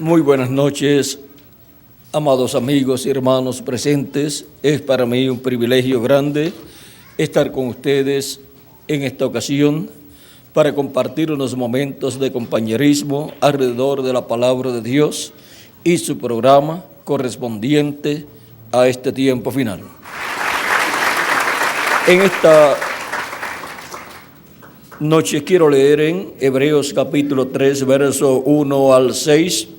Muy buenas noches, amados amigos y hermanos presentes. Es para mí un privilegio grande estar con ustedes en esta ocasión para compartir unos momentos de compañerismo alrededor de la palabra de Dios y su programa correspondiente a este tiempo final. En esta noche quiero leer en Hebreos capítulo 3, verso 1 al 6,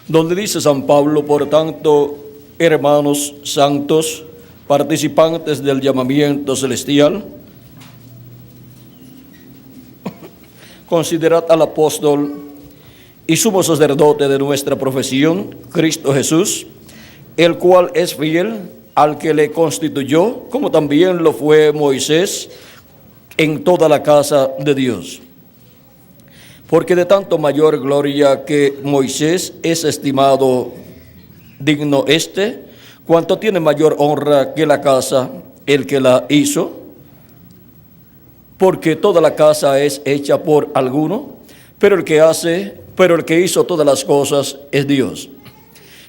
donde dice San Pablo: por tanto, hermanos santos, participantes del llamamiento celestial, considerad al apóstol y sumo sacerdote de nuestra profesión, Cristo Jesús, el cual es fiel al que le constituyó, como también lo fue Moisés en toda la casa de Dios. Porque de tanto mayor gloria que Moisés es estimado digno cuanto tiene mayor honra que la casa el que la hizo, porque toda la casa es hecha por alguno, pero el que hizo todas las cosas es Dios.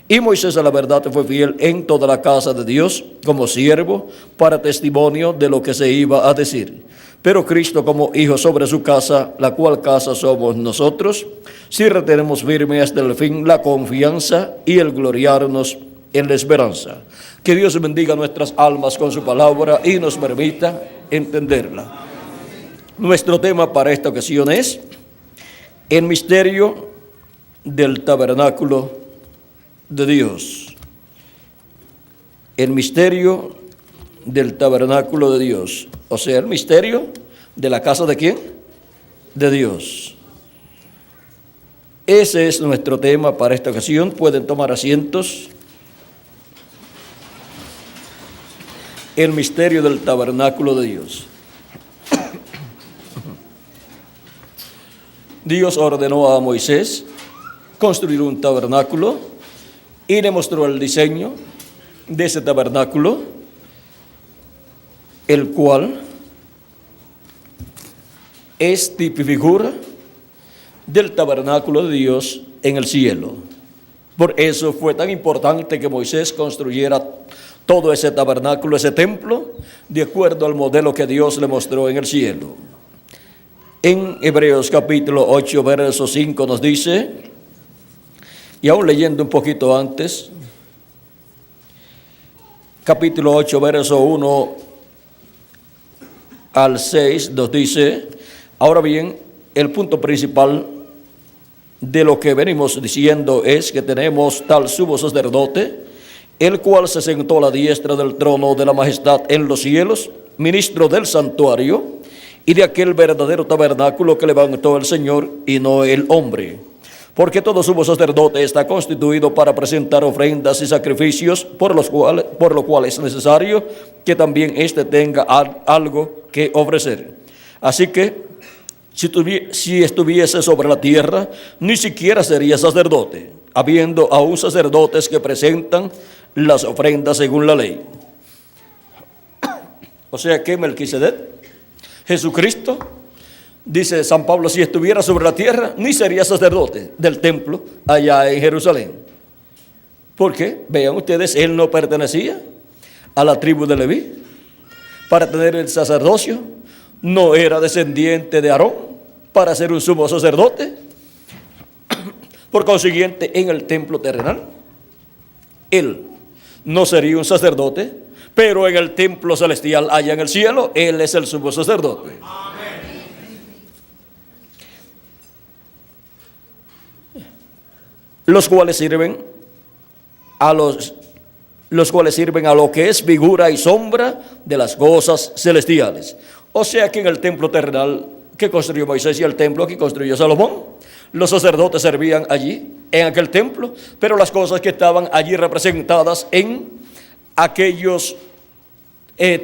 Y Moisés a la verdad fue fiel en toda la casa de Dios como siervo para testimonio de lo que se iba a decir. Pero Cristo como hijo sobre su casa, la cual casa somos nosotros, si retenemos firme hasta el fin la confianza y el gloriarnos en la esperanza. Que Dios bendiga nuestras almas con su palabra y nos permita entenderla. Nuestro tema para esta ocasión es el misterio del tabernáculo de Dios. El misterio del tabernáculo de Dios. O sea, el misterio de la casa de ¿quién? De Dios. Ese es nuestro tema para esta ocasión. Pueden tomar asientos. El misterio del tabernáculo de Dios. Dios ordenó a Moisés construir un tabernáculo y le mostró el diseño de ese tabernáculo, el cual es tipo y figura del tabernáculo de Dios en el cielo. Por eso fue tan importante que Moisés construyera todo ese tabernáculo, ese templo, de acuerdo al modelo que Dios le mostró en el cielo. En Hebreos capítulo 8, verso 5 nos dice, y aún leyendo un poquito antes, capítulo 8, verso 1 al 6 nos dice: ahora bien, el punto principal de lo que venimos diciendo es que tenemos tal sumo sacerdote, el cual se sentó a la diestra del trono de la majestad en los cielos, ministro del santuario y de aquel verdadero tabernáculo que levantó el Señor y no el hombre. Porque todo sumo sacerdote está constituido para presentar ofrendas y sacrificios, por lo cual es necesario que también éste tenga algo que ofrecer. Así que, si estuviese sobre la tierra, ni siquiera sería sacerdote, habiendo aún sacerdotes que presentan las ofrendas según la ley. O sea que Melquisedec, Jesucristo, dice San Pablo, si estuviera sobre la tierra, ni sería sacerdote del templo allá en Jerusalén. Porque, vean ustedes, él no pertenecía a la tribu de Leví para tener el sacerdocio, no era descendiente de Aarón para ser un sumo sacerdote. Por consiguiente, en el templo terrenal, él no sería un sacerdote, pero en el templo celestial allá en el cielo, él es el sumo sacerdote. Los cuales sirven a lo que es figura y sombra de las cosas celestiales. O sea que en el templo terrenal que construyó Moisés y el templo que construyó Salomón, los sacerdotes servían allí, en aquel templo, pero las cosas que estaban allí representadas en aquellos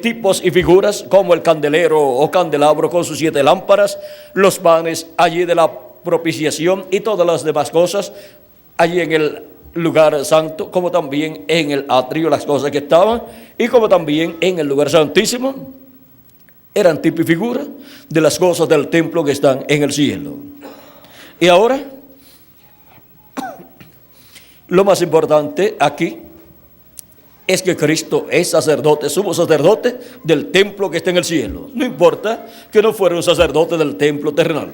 tipos y figuras, como el candelero o candelabro con sus 7 lámparas, los panes allí de la propiciación y todas las demás cosas, allí en el lugar santo, como también en el atrio, las cosas que estaban, y como también en el lugar santísimo, eran tipo y figura de las cosas del templo que están en el cielo. Y ahora, Lo más importante aquí es que Cristo es sacerdote, sumo sacerdote del templo que está en el cielo. No importa que no fuera un sacerdote del templo terrenal.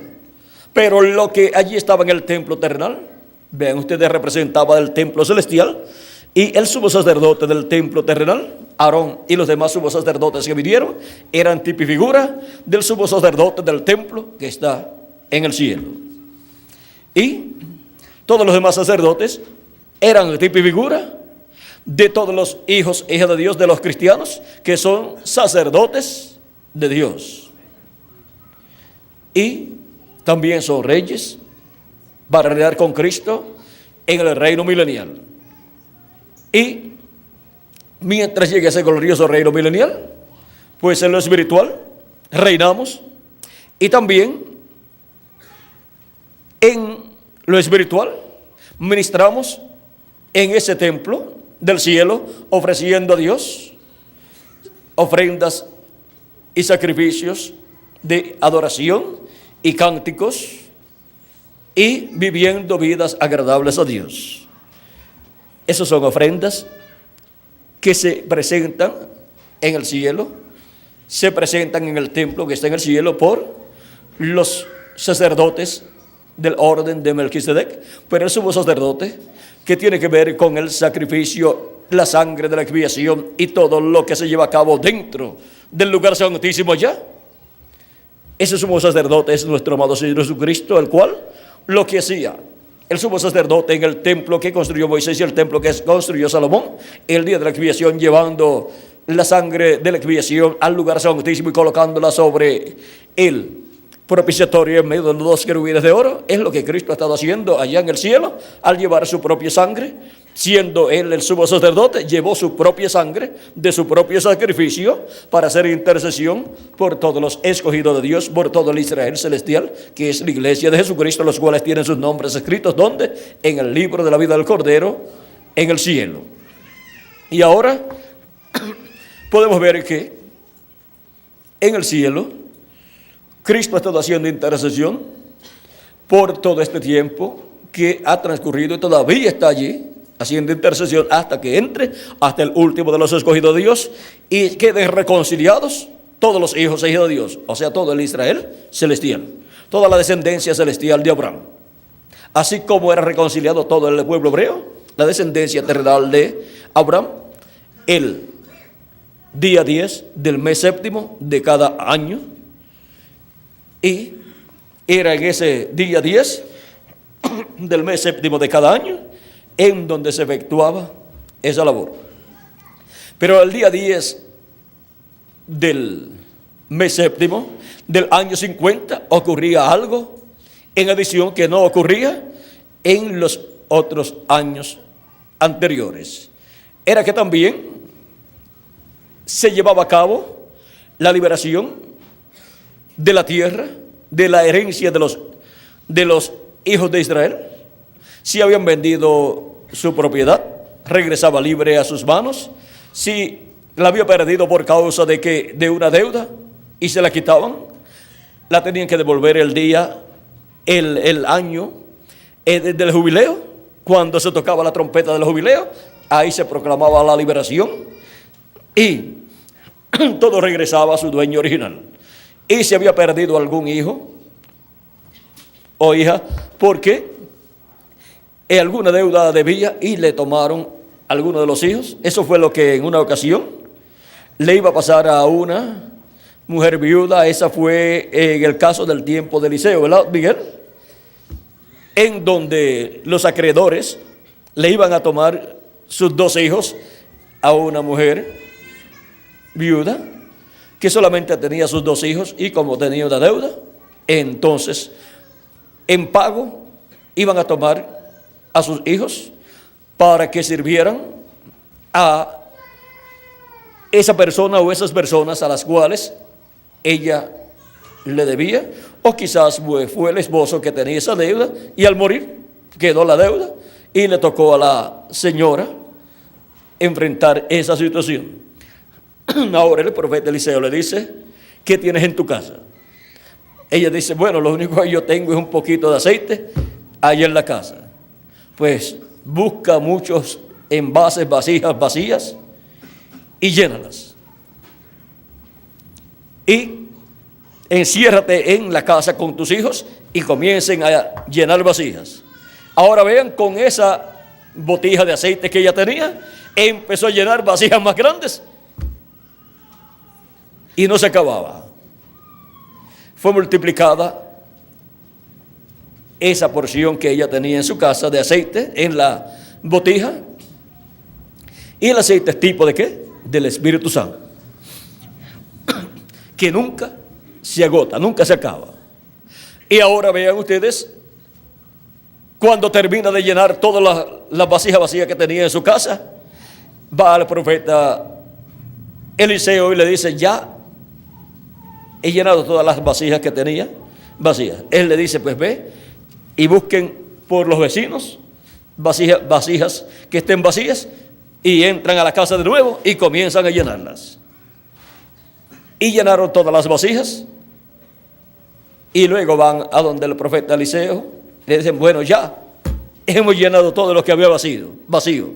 Pero lo que allí estaba en el templo terrenal, vean ustedes, representaba el templo celestial. Y el sumo sacerdote del templo terrenal, Aarón, y los demás sumos sacerdotes que vinieron, eran tipo y figura del sumo sacerdote del templo que está en el cielo. Y todos los demás sacerdotes eran tipo y figura de todos los hijos e hijas de Dios, de los cristianos, que son sacerdotes de Dios. Y también son reyes para reinar con Cristo en el reino milenial. Y mientras llegue ese glorioso reino milenial, pues en lo espiritual reinamos, y también en lo espiritual ministramos en ese templo del cielo, ofreciendo a Dios ofrendas y sacrificios de adoración y cánticos, y viviendo vidas agradables a Dios. Esas son ofrendas que se presentan en el cielo, se presentan en el templo que está en el cielo por los sacerdotes del orden de Melquisedec, pero el sumo sacerdote, que tiene que ver con el sacrificio, la sangre de la expiación y todo lo que se lleva a cabo dentro del lugar santísimo allá. Ese sumo sacerdote es nuestro amado Señor Jesucristo, el cual lo que hacía el sumo sacerdote en el templo que construyó Moisés y el templo que construyó Salomón, el día de la expiación, llevando la sangre de la expiación al lugar santísimo y colocándola sobre el propiciatorio en medio de los dos querubines de oro, es lo que Cristo ha estado haciendo allá en el cielo al llevar su propia sangre. Siendo él el sumo sacerdote, llevó su propia sangre de su propio sacrificio para hacer intercesión por todos los escogidos de Dios, por todo el Israel celestial, que es la iglesia de Jesucristo, los cuales tienen sus nombres escritos, ¿dónde? En el libro de la vida del Cordero, en el cielo. Y ahora podemos ver que en el cielo Cristo ha estado haciendo intercesión por todo este tiempo que ha transcurrido y todavía está allí haciendo intercesión hasta que entre, hasta el último de los escogidos de Dios, y queden reconciliados todos los hijos e hijas de Dios, o sea, todo el Israel celestial, toda la descendencia celestial de Abraham. Así como era reconciliado todo el pueblo hebreo, la descendencia terrenal de Abraham, el día 10 del mes séptimo de cada año, y era en ese día 10 del mes séptimo de cada año en donde se efectuaba esa labor. Pero el día 10 del mes séptimo del año 50 ocurría algo en adición que no ocurría en los otros años anteriores. Era que también se llevaba a cabo la liberación de la tierra, de la herencia de los hijos de Israel. Si habían vendido su propiedad, regresaba libre a sus manos. Si la había perdido por causa de una deuda y se la quitaban, la tenían que devolver el año del jubileo. Cuando se tocaba la trompeta del jubileo, ahí se proclamaba la liberación y todo regresaba a su dueño original. Y si había perdido algún hijo o hija, porque alguna deuda debía y le tomaron alguno de los hijos, eso fue lo que en una ocasión le iba a pasar a una mujer viuda. Esa fue en el caso del tiempo de Eliseo, ¿verdad, Miguel? En donde los acreedores le iban a tomar sus 2 hijos a una mujer viuda que solamente tenía sus 2 hijos, y como tenía una deuda, entonces en pago iban a tomar a sus hijos para que sirvieran a esa persona o esas personas a las cuales ella le debía, o quizás fue el esposo que tenía esa deuda y al morir quedó la deuda y le tocó a la señora enfrentar esa situación. Ahora el profeta Eliseo le dice: ¿qué tienes en tu casa? Ella dice: bueno, lo único que yo tengo es un poquito de aceite ahí en la casa. Pues busca muchos envases, vasijas vacías y llénalas. Y enciérrate en la casa con tus hijos y comiencen a llenar vasijas. Ahora vean, con esa botija de aceite que ella tenía, empezó a llenar vasijas más grandes y no se acababa. Fue multiplicada esa porción que ella tenía en su casa de aceite en la botija. Y el aceite es tipo de ¿qué? Del Espíritu Santo, que nunca se agota, nunca se acaba. Y ahora vean ustedes, cuando termina de llenar todas las vasijas vacías que tenía en su casa, va al profeta Eliseo y le dice: ya he llenado todas las vasijas que tenía vacías. Él le dice: pues ve y busquen por los vecinos vasijas que estén vacías, y entran a la casa de nuevo y comienzan a llenarlas. Y llenaron todas las vasijas, y luego van a donde el profeta Eliseo, le dicen: bueno, ya hemos llenado todo lo que había vacío.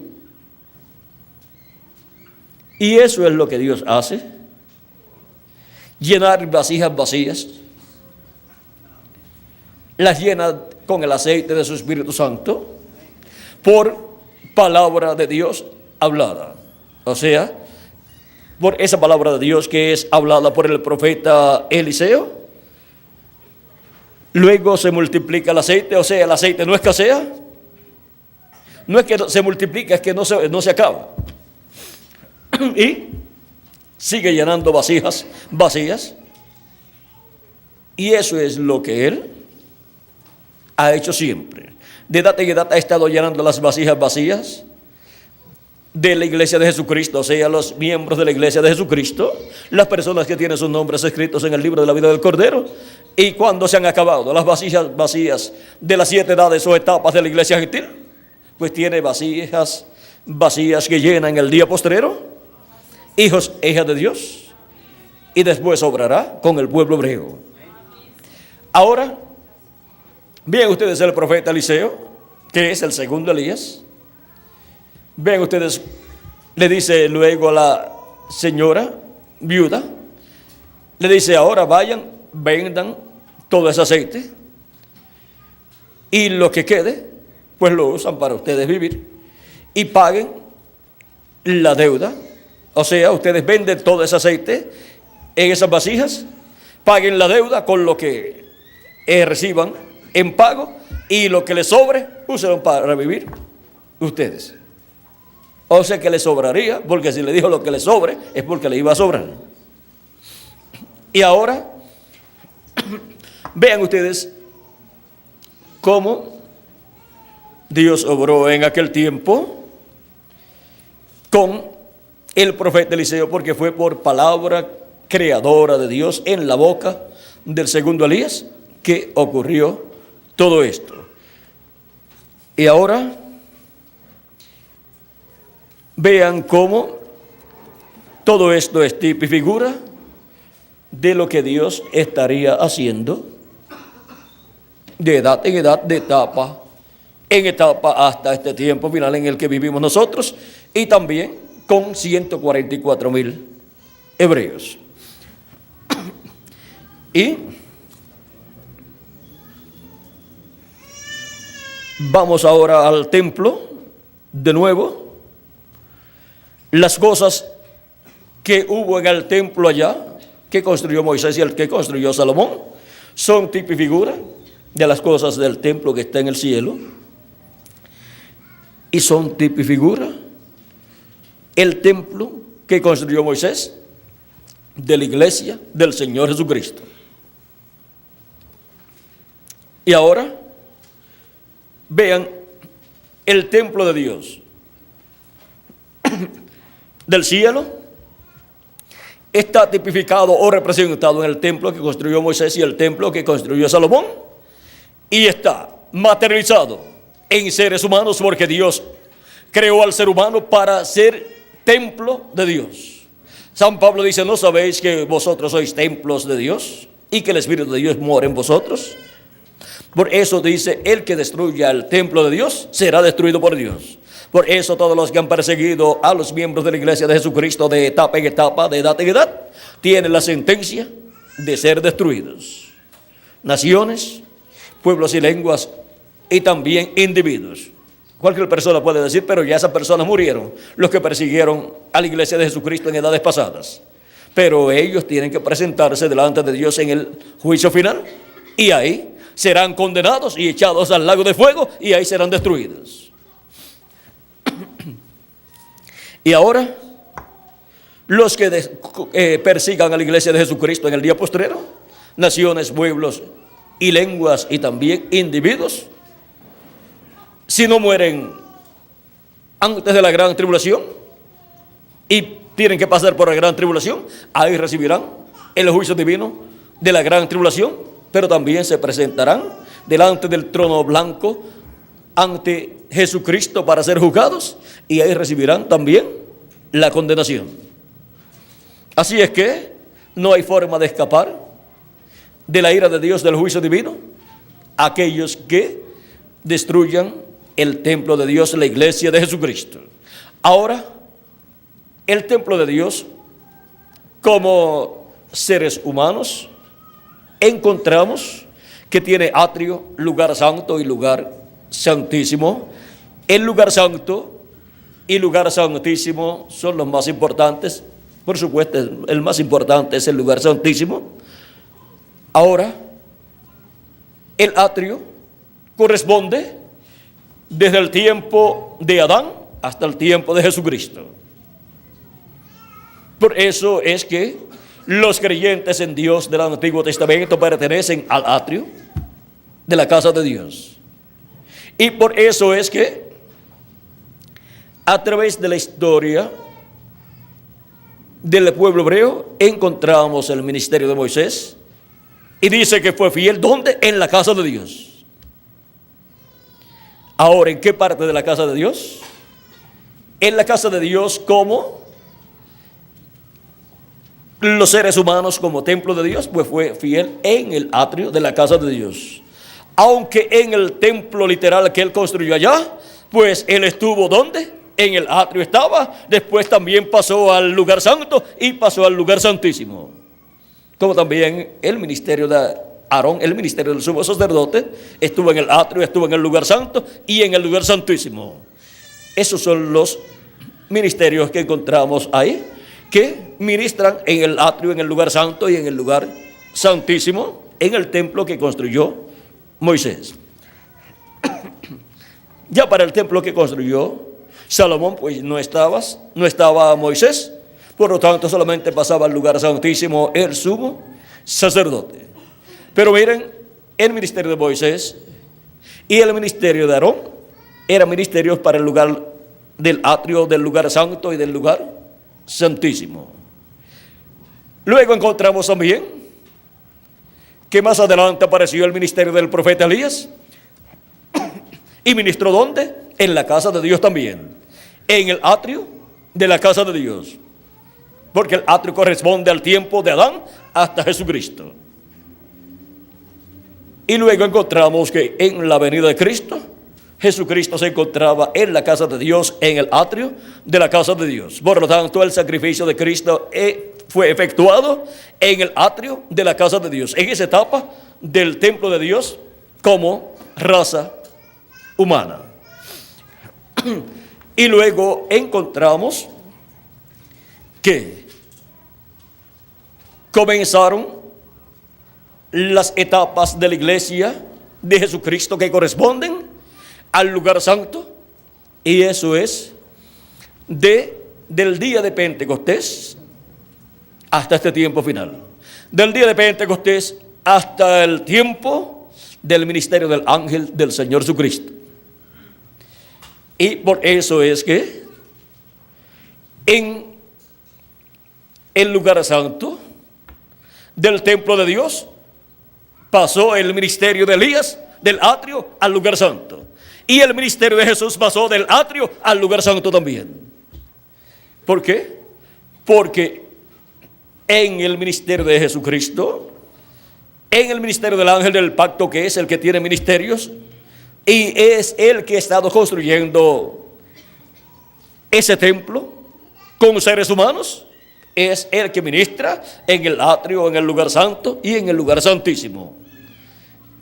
Y eso es lo que Dios hace: llenar vasijas vacías, las llena con el aceite de su Espíritu Santo, por palabra de Dios hablada. O sea, por esa palabra de Dios que es hablada por el profeta Eliseo. Luego se multiplica el aceite, o sea, el aceite no escasea. No es que se multiplica, es que no se acaba. Y sigue llenando vasijas vacías. Y eso es lo que Él ha hecho siempre. De data en edad ha estado llenando las vasijas vacías de la iglesia de Jesucristo, o sea, los miembros de la iglesia de Jesucristo, las personas que tienen sus nombres escritos en el libro de la vida del Cordero. Y cuando se han acabado las vasijas vacías de las 7 edades o etapas de la iglesia gentil, pues tiene vasijas vacías que llenan el día postrero, hijos e hijas de Dios, y después obrará con el pueblo hebreo. Ahora, vean ustedes el profeta Eliseo, que es el segundo Elías. Vean ustedes, le dice luego a la señora viuda, le dice: ahora vayan, vendan todo ese aceite, y lo que quede, pues lo usan para ustedes vivir, y paguen la deuda. O sea, ustedes venden todo ese aceite en esas vasijas, paguen la deuda con lo que reciban en pago, y lo que les sobre, úsenlo para vivir ustedes. O sea que le sobraría, porque si le dijo lo que le sobre, es porque le iba a sobrar. Y ahora, vean ustedes cómo Dios obró en aquel tiempo con el profeta Eliseo, porque fue por palabra creadora de Dios en la boca del segundo Elías que ocurrió todo esto. Y ahora vean cómo todo esto es tipo y figura de lo que Dios estaría haciendo de edad en edad, de etapa en etapa, hasta este tiempo final en el que vivimos nosotros, y también con 144,000 hebreos. Y vamos ahora al templo de nuevo. Las cosas que hubo en el templo allá, que construyó Moisés y el que construyó Salomón, son tipo y figura de las cosas del templo que está en el cielo. Y son tipo y figura el templo que construyó Moisés de la iglesia del Señor Jesucristo. Y ahora vean el templo de Dios del cielo. Está tipificado o representado en el templo que construyó Moisés y el templo que construyó Salomón, y está materializado en seres humanos, porque Dios creó al ser humano para ser templo de Dios. San Pablo dice: ¿no sabéis que vosotros sois templos de Dios y que el Espíritu de Dios mora en vosotros? Por eso dice, el que destruya el templo de Dios será destruido por Dios. Por eso todos los que han perseguido a los miembros de la iglesia de Jesucristo de etapa en etapa, de edad en edad, tienen la sentencia de ser destruidos. Naciones, pueblos y lenguas, y también individuos. Cualquier persona puede decir, pero ya esas personas murieron, los que persiguieron a la iglesia de Jesucristo en edades pasadas. Pero ellos tienen que presentarse delante de Dios en el juicio final, y ahí serán condenados y echados al lago de fuego, y ahí serán destruidos. Y ahora, los que persigan a la iglesia de Jesucristo en el día postrero, naciones, pueblos y lenguas y también individuos, si no mueren antes de la gran tribulación y tienen que pasar por la gran tribulación, ahí recibirán el juicio divino de la gran tribulación, pero también se presentarán delante del trono blanco ante Jesucristo para ser juzgados, y ahí recibirán también la condenación. Así es que no hay forma de escapar de la ira de Dios, del juicio divino, aquellos que destruyan el templo de Dios, la iglesia de Jesucristo. Ahora, el templo de Dios, como seres humanos, encontramos que tiene atrio, lugar santo y lugar santísimo. El lugar santo y lugar santísimo son los más importantes. Por supuesto, el más importante es el lugar santísimo. Ahora, el atrio corresponde desde el tiempo de Adán hasta el tiempo de Jesucristo. Por eso es que los creyentes en Dios del Antiguo Testamento pertenecen al atrio de la casa de Dios. Y por eso es que a través de la historia del pueblo hebreo encontramos el ministerio de Moisés, y dice que fue fiel, ¿dónde? En la casa de Dios. Ahora, ¿en qué parte de la casa de Dios? En la casa de Dios, como los seres humanos, como templo de Dios, pues fue fiel en el atrio de la casa de Dios. Aunque en el templo literal que él construyó allá, pues él estuvo ¿dónde? En el atrio estaba, después también pasó al lugar santo y pasó al lugar santísimo. Como también el ministerio de Aarón, el ministerio del sumo sacerdote, estuvo en el atrio, estuvo en el lugar santo y en el lugar santísimo. Esos son los ministerios que encontramos ahí, que ministran en el atrio, en el lugar santo y en el lugar santísimo, en el templo que construyó Moisés. Ya para el templo que construyó Salomón, pues no estaba Moisés, por lo tanto solamente pasaba al lugar santísimo el sumo sacerdote. Pero miren, el ministerio de Moisés y el ministerio de Aarón eran ministerios para el lugar del atrio, del lugar santo y del lugar santísimo. Luego encontramos también que más adelante apareció el ministerio del profeta Elías, y ministró ¿dónde? En la casa de Dios también, en el atrio de la casa de Dios, porque el atrio corresponde al tiempo de Adán hasta Jesucristo. Y luego encontramos que en la venida de Cristo, Jesucristo se encontraba en la casa de Dios, en el atrio de la casa de Dios. Por lo tanto, el sacrificio de Cristo fue efectuado en el atrio de la casa de Dios, en esa etapa del templo de Dios como raza humana. Y luego encontramos que comenzaron las etapas de la iglesia de Jesucristo que corresponden al lugar santo, y eso es del día de Pentecostés hasta este tiempo final, del día de Pentecostés hasta el tiempo del ministerio del ángel del Señor Jesucristo. Y por eso es que en el lugar santo del templo de Dios pasó el ministerio de Elías del atrio al lugar santo, y el ministerio de Jesús pasó del atrio al lugar santo también. ¿Por qué? Porque en el ministerio de Jesucristo en el ministerio del ángel del pacto, que es el que tiene ministerios, y es el que ha estado construyendo ese templo con seres humanos. Es el que ministra en el atrio, en el lugar santo y en el lugar santísimo.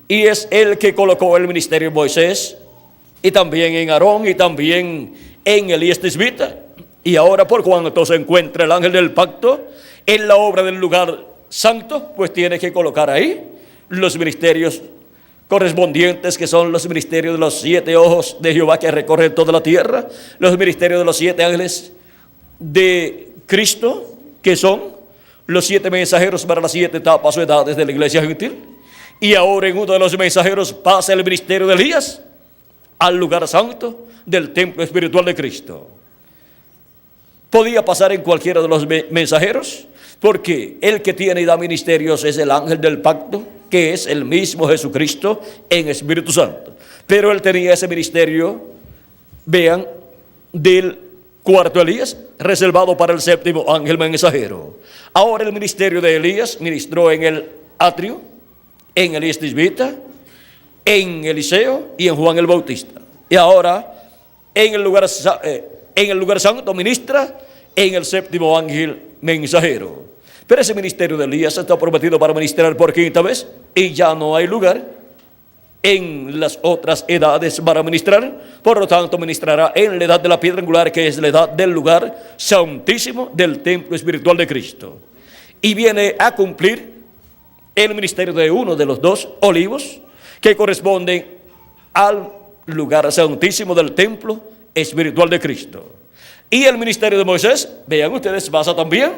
Y es el que colocó el ministerio en Moisés, y también en Aarón, y también en Elías Tisbita. Y ahora, por cuanto se encuentra el ángel del pacto en la obra del lugar santo, pues tiene que colocar ahí los ministerios correspondientes, que son los ministerios de los 7 ojos de Jehová que recorren toda la tierra, los ministerios de los 7 ángeles de Cristo, que son los 7 mensajeros para las 7 etapas o edades de la iglesia gentil. Y ahora en uno de los mensajeros pasa el ministerio de Elías al lugar santo del templo espiritual de Cristo. Podía pasar en cualquiera de los mensajeros, porque el que tiene y da ministerios es el ángel del pacto, que es el mismo Jesucristo en Espíritu Santo. Pero él tenía ese ministerio, vean, del cuarto Elías, reservado para el 7º ángel mensajero. Ahora el ministerio de Elías ministró en el atrio, en Elías Tisbita, en Eliseo y en Juan el Bautista. Y ahora en el lugar santo ministra en el 7º ángel mensajero. Pero ese ministerio de Elías está prometido para ministrar por 5ª vez, y ya no hay lugar en las otras edades para ministrar. Por lo tanto, ministrará en la edad de la piedra angular, que es la edad del lugar santísimo del templo espiritual de Cristo. Y viene a cumplir el ministerio de uno de los 2 olivos, que corresponden al lugar santísimo del templo espiritual de Cristo. Y el ministerio de Moisés, vean ustedes, pasa también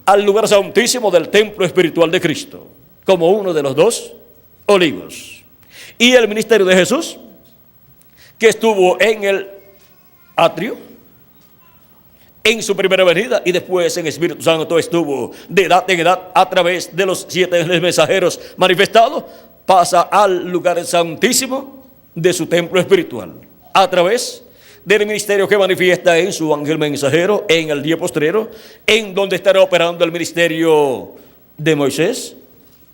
al lugar santísimo del templo espiritual de Cristo, como uno de los 2 olivos. Y el ministerio de Jesús, que estuvo en el atrio en su primera venida, y después en Espíritu Santo estuvo de edad en edad a través de los 7 mensajeros manifestados, pasa al lugar santísimo de su templo espiritual, a través del ministerio que manifiesta en su ángel mensajero en el día postrero, en donde estará operando el ministerio de Moisés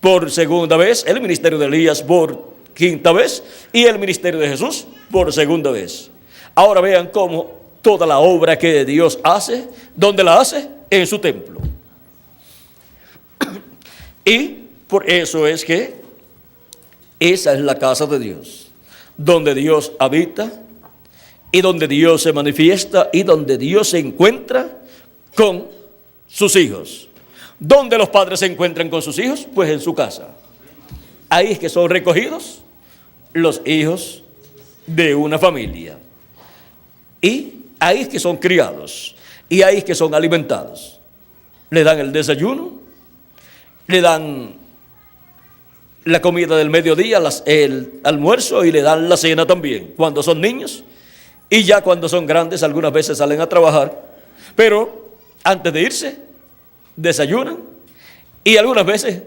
por 2ª vez, el ministerio de Elías por 5ª vez, y el ministerio de Jesús por 2ª vez. Ahora vean cómo toda la obra que Dios hace, ¿dónde la hace? En su templo. Y por eso es que esa es la casa de Dios, donde Dios habita, y donde Dios se manifiesta, y donde Dios se encuentra con sus hijos. ¿Dónde los padres se encuentran con sus hijos? Pues en su casa. Ahí es que son recogidos los hijos de una familia. Y ahí es que son criados. Y ahí es que son alimentados. Le dan el desayuno, le dan la comida del mediodía, el almuerzo, y le dan la cena también, cuando son niños. Y ya cuando son grandes, algunas veces salen a trabajar, pero antes de irse, desayunan, y algunas veces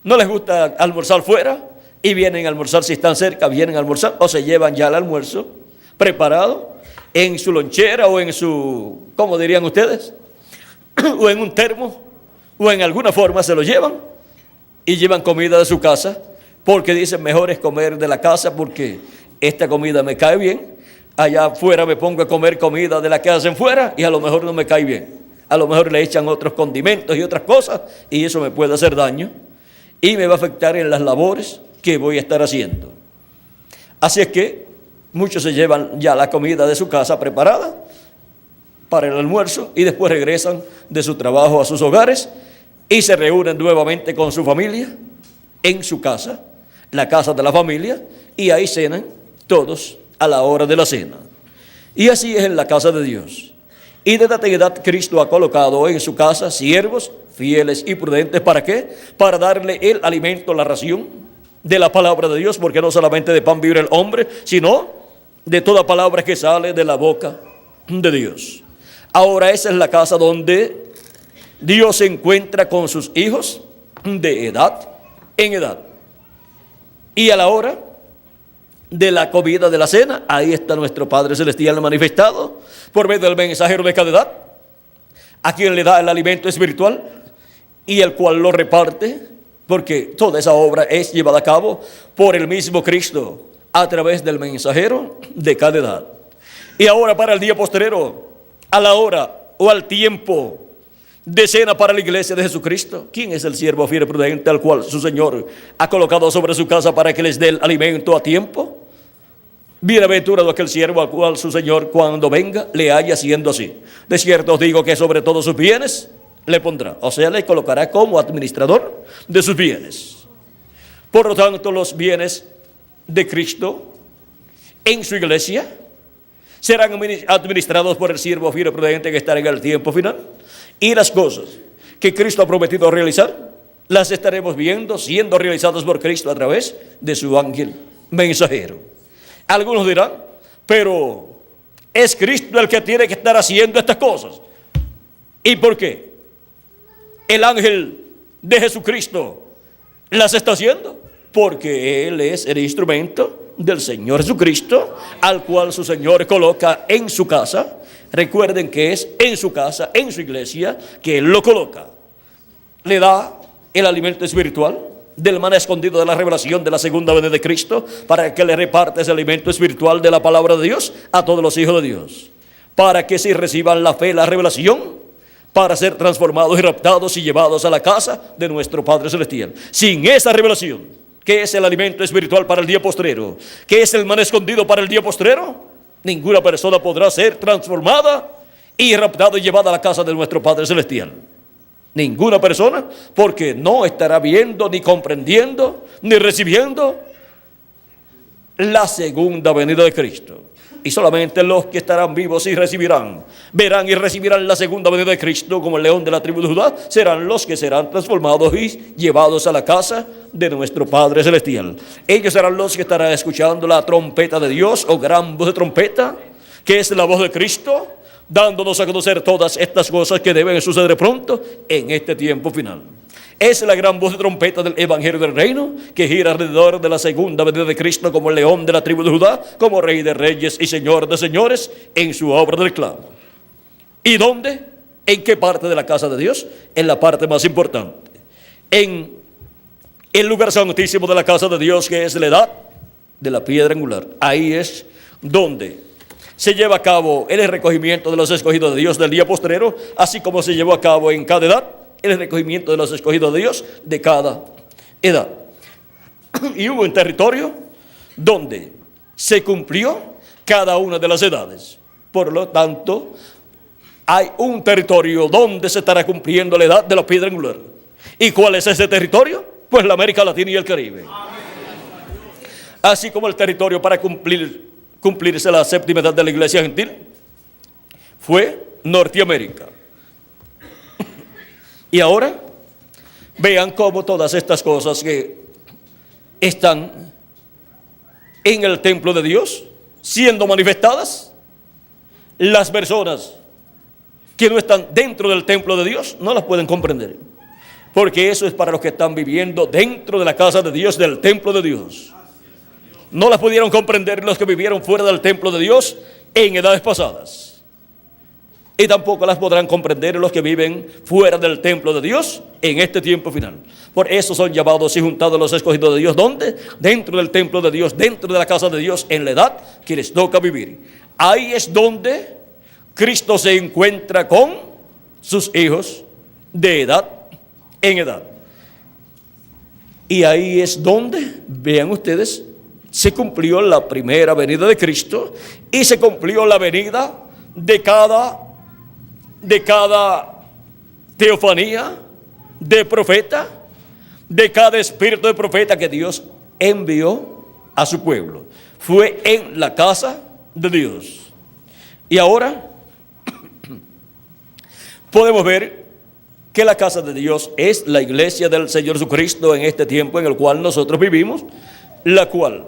no les gusta almorzar fuera, y vienen a almorzar, si están cerca, vienen a almorzar, o se llevan ya el almuerzo preparado en su lonchera, o en su, ¿cómo dirían ustedes? O en un termo, o en alguna forma se lo llevan, y llevan comida de su casa, porque dicen, mejor es comer de la casa, porque esta comida me cae bien. Allá afuera me pongo a comer comida de la que hacen fuera, y a lo mejor no me cae bien. A lo mejor le echan otros condimentos y otras cosas, y eso me puede hacer daño, y me va a afectar en las labores que voy a estar haciendo. Así es que muchos se llevan ya la comida de su casa preparada para el almuerzo, y después regresan de su trabajo a sus hogares, y se reúnen nuevamente con su familia en su casa, la casa de la familia, y ahí cenan todos a la hora de la cena. Y así es en la casa de Dios. Y de edad en edad Cristo ha colocado en su casa siervos fieles y prudentes. ¿Para qué? Para darle el alimento, la ración de la palabra de Dios, porque no solamente de pan vive el hombre, sino de toda palabra que sale de la boca de Dios. Ahora esa es la casa donde Dios se encuentra con sus hijos de edad en edad. Y a la hora de la comida de la cena, ahí está nuestro Padre Celestial manifestado por medio del mensajero de cada edad, a quien le da el alimento espiritual, y el cual lo reparte porque toda esa obra es llevada a cabo por el mismo Cristo a través del mensajero de cada edad. Y ahora para el día postrero, a la hora o al tiempo de cena para la iglesia de Jesucristo. ¿Quién es el siervo fiel y prudente al cual su Señor ha colocado sobre su casa para que les dé el alimento a tiempo? Bienaventurado aquel siervo al cual su Señor, cuando venga, le haya haciendo así. De cierto os digo que sobre todos sus bienes le pondrá, o sea, le colocará como administrador de sus bienes. Por lo tanto, los bienes de Cristo en su iglesia serán administrados por el siervo fiel y prudente que estará en el tiempo final. Y las cosas que Cristo ha prometido realizar, las estaremos viendo siendo realizadas por Cristo a través de su ángel mensajero. Algunos dirán, pero es Cristo el que tiene que estar haciendo estas cosas. ¿Y por qué? El ángel de Jesucristo las está haciendo porque Él es el instrumento del Señor Jesucristo, al cual su Señor coloca en su casa. Recuerden que es en su casa, en su iglesia, que Él lo coloca. Le da el alimento espiritual del maná escondido de la revelación de la segunda venida de Cristo, para que le reparte ese alimento espiritual de la palabra de Dios a todos los hijos de Dios, para que si reciban la fe, la revelación, para ser transformados y raptados y llevados a la casa de nuestro Padre Celestial. Sin esa revelación, que es el alimento espiritual para el día postrero, que es el maná escondido para el día postrero, ninguna persona podrá ser transformada y raptada y llevada a la casa de nuestro Padre Celestial. Ninguna persona, porque no estará viendo, ni comprendiendo, ni recibiendo la segunda venida de Cristo. Y solamente los que estarán vivos y recibirán, verán y recibirán la segunda venida de Cristo como el león de la tribu de Judá, serán los que serán transformados y llevados a la casa de nuestro Padre Celestial. Ellos serán los que estarán escuchando la trompeta de Dios, o gran voz de trompeta, que es la voz de Cristo, dándonos a conocer todas estas cosas que deben suceder pronto en este tiempo final. Es la gran voz de trompeta del Evangelio del Reino, que gira alrededor de la segunda venida de Cristo como el león de la tribu de Judá, como Rey de reyes y Señor de señores, en su obra de reclamo. ¿Y dónde? ¿En qué parte de la casa de Dios? En la parte más importante. En el lugar santísimo de la casa de Dios, que es la edad de la piedra angular. Ahí es donde se lleva a cabo el recogimiento de los escogidos de Dios del día postrero, así como se llevó a cabo en cada edad el recogimiento de los escogidos de Dios de cada edad. Y hubo un territorio donde se cumplió cada una de las edades. Por lo tanto, hay un territorio donde se estará cumpliendo la edad de la piedra angular. ¿Y cuál es ese territorio? Pues la América Latina y el Caribe. Así como el territorio para cumplirse la séptima edad de la iglesia gentil fue Norteamérica. Y ahora vean cómo todas estas cosas que están en el templo de Dios siendo manifestadas, las personas que no están dentro del templo de Dios no las pueden comprender, porque eso es para los que están viviendo dentro de la casa de Dios, del templo de Dios. No las pudieron comprender los que vivieron fuera del templo de Dios en edades pasadas. Y tampoco las podrán comprender los que viven fuera del templo de Dios en este tiempo final. Por eso son llamados y juntados los escogidos de Dios. ¿Dónde? Dentro del templo de Dios, dentro de la casa de Dios, en la edad que les toca vivir. Ahí es donde Cristo se encuentra con sus hijos de edad en edad. Y ahí es donde, vean ustedes, se cumplió la primera venida de Cristo y se cumplió la venida de cada teofanía de profeta, de cada espíritu de profeta que Dios envió a su pueblo. Fue en la casa de Dios. Y ahora podemos ver que la casa de Dios es la iglesia del Señor Jesucristo en este tiempo en el cual nosotros vivimos, la cual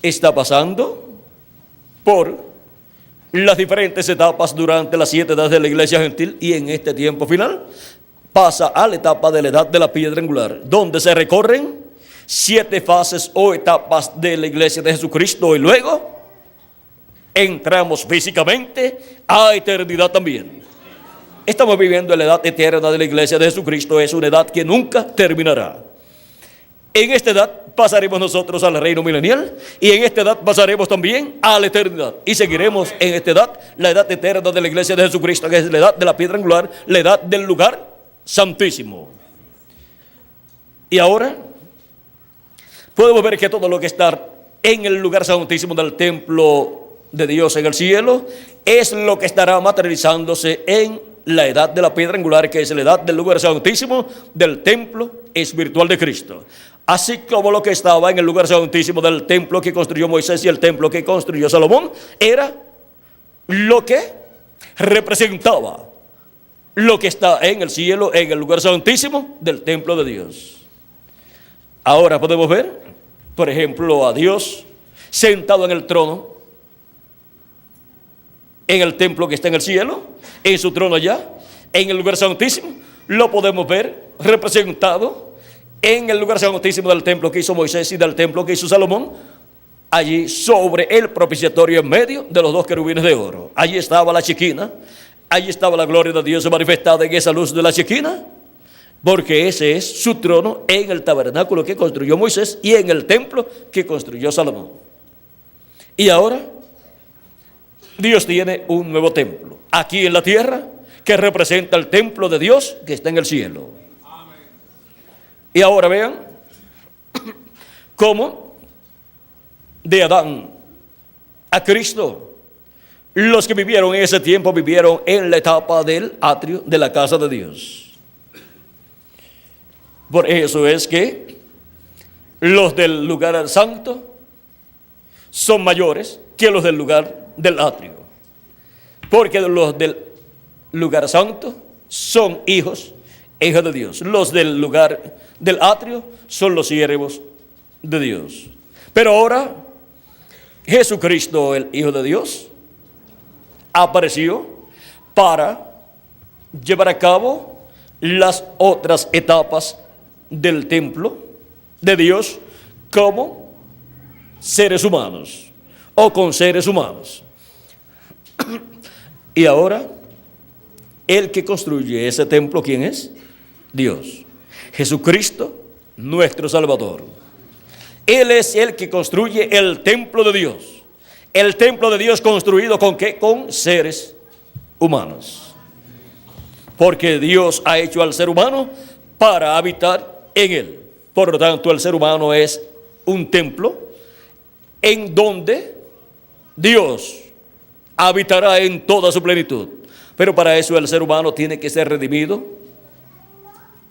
está pasando por las diferentes etapas durante las 7 edades de la iglesia gentil, y en este tiempo final pasa a la etapa de la edad de la piedra angular, donde se recorren 7 fases o etapas de la iglesia de Jesucristo, y luego entramos físicamente a eternidad también. Estamos viviendo en la edad eterna de la iglesia de Jesucristo. Es una edad que nunca terminará. En esta edad pasaremos nosotros al reino milenial, y en esta edad pasaremos también a la eternidad. Y seguiremos en esta edad, la edad eterna de la iglesia de Jesucristo, que es la edad de la piedra angular, la edad del lugar santísimo. Y ahora podemos ver que todo lo que está en el lugar santísimo del templo de Dios en el cielo es lo que estará materializándose en la edad de la piedra angular, que es la edad del lugar santísimo del templo espiritual de Cristo. Así como lo que estaba en el lugar santísimo del templo que construyó Moisés y el templo que construyó Salomón era lo que representaba lo que está en el cielo, en el lugar santísimo del templo de Dios. Ahora podemos ver, por ejemplo, a Dios sentado en el trono, en el templo que está en el cielo, en su trono allá, en el lugar santísimo. Lo podemos ver representado en el lugar santísimo del templo que hizo Moisés y del templo que hizo Salomón, allí sobre el propiciatorio en medio de los dos querubines de oro. Allí estaba la Shequina, allí estaba la gloria de Dios manifestada en esa luz de la Shequina, porque ese es su trono en el tabernáculo que construyó Moisés y en el templo que construyó Salomón. Y ahora Dios tiene un nuevo templo aquí en la tierra que representa el templo de Dios que está en el cielo. Y ahora vean cómo de Adán a Cristo, los que vivieron en ese tiempo vivieron en la etapa del atrio de la casa de Dios. Por eso es que los del lugar santo son mayores que los del lugar del atrio, porque los del lugar santo son hijos de Dios. Los del lugar del atrio son los siervos de Dios. Pero ahora Jesucristo, el Hijo de Dios, apareció para llevar a cabo las otras etapas del templo de Dios como seres humanos o con seres humanos. Y ahora el que construye ese templo, ¿quién es? Dios. Jesucristo, nuestro Salvador. Él es el que construye el templo de Dios. El templo de Dios construido ¿con qué? Con seres humanos. Porque Dios ha hecho al ser humano para habitar en él. Por lo tanto, el ser humano es un templo en donde Dios habitará en toda su plenitud. Pero para eso el ser humano tiene que ser redimido.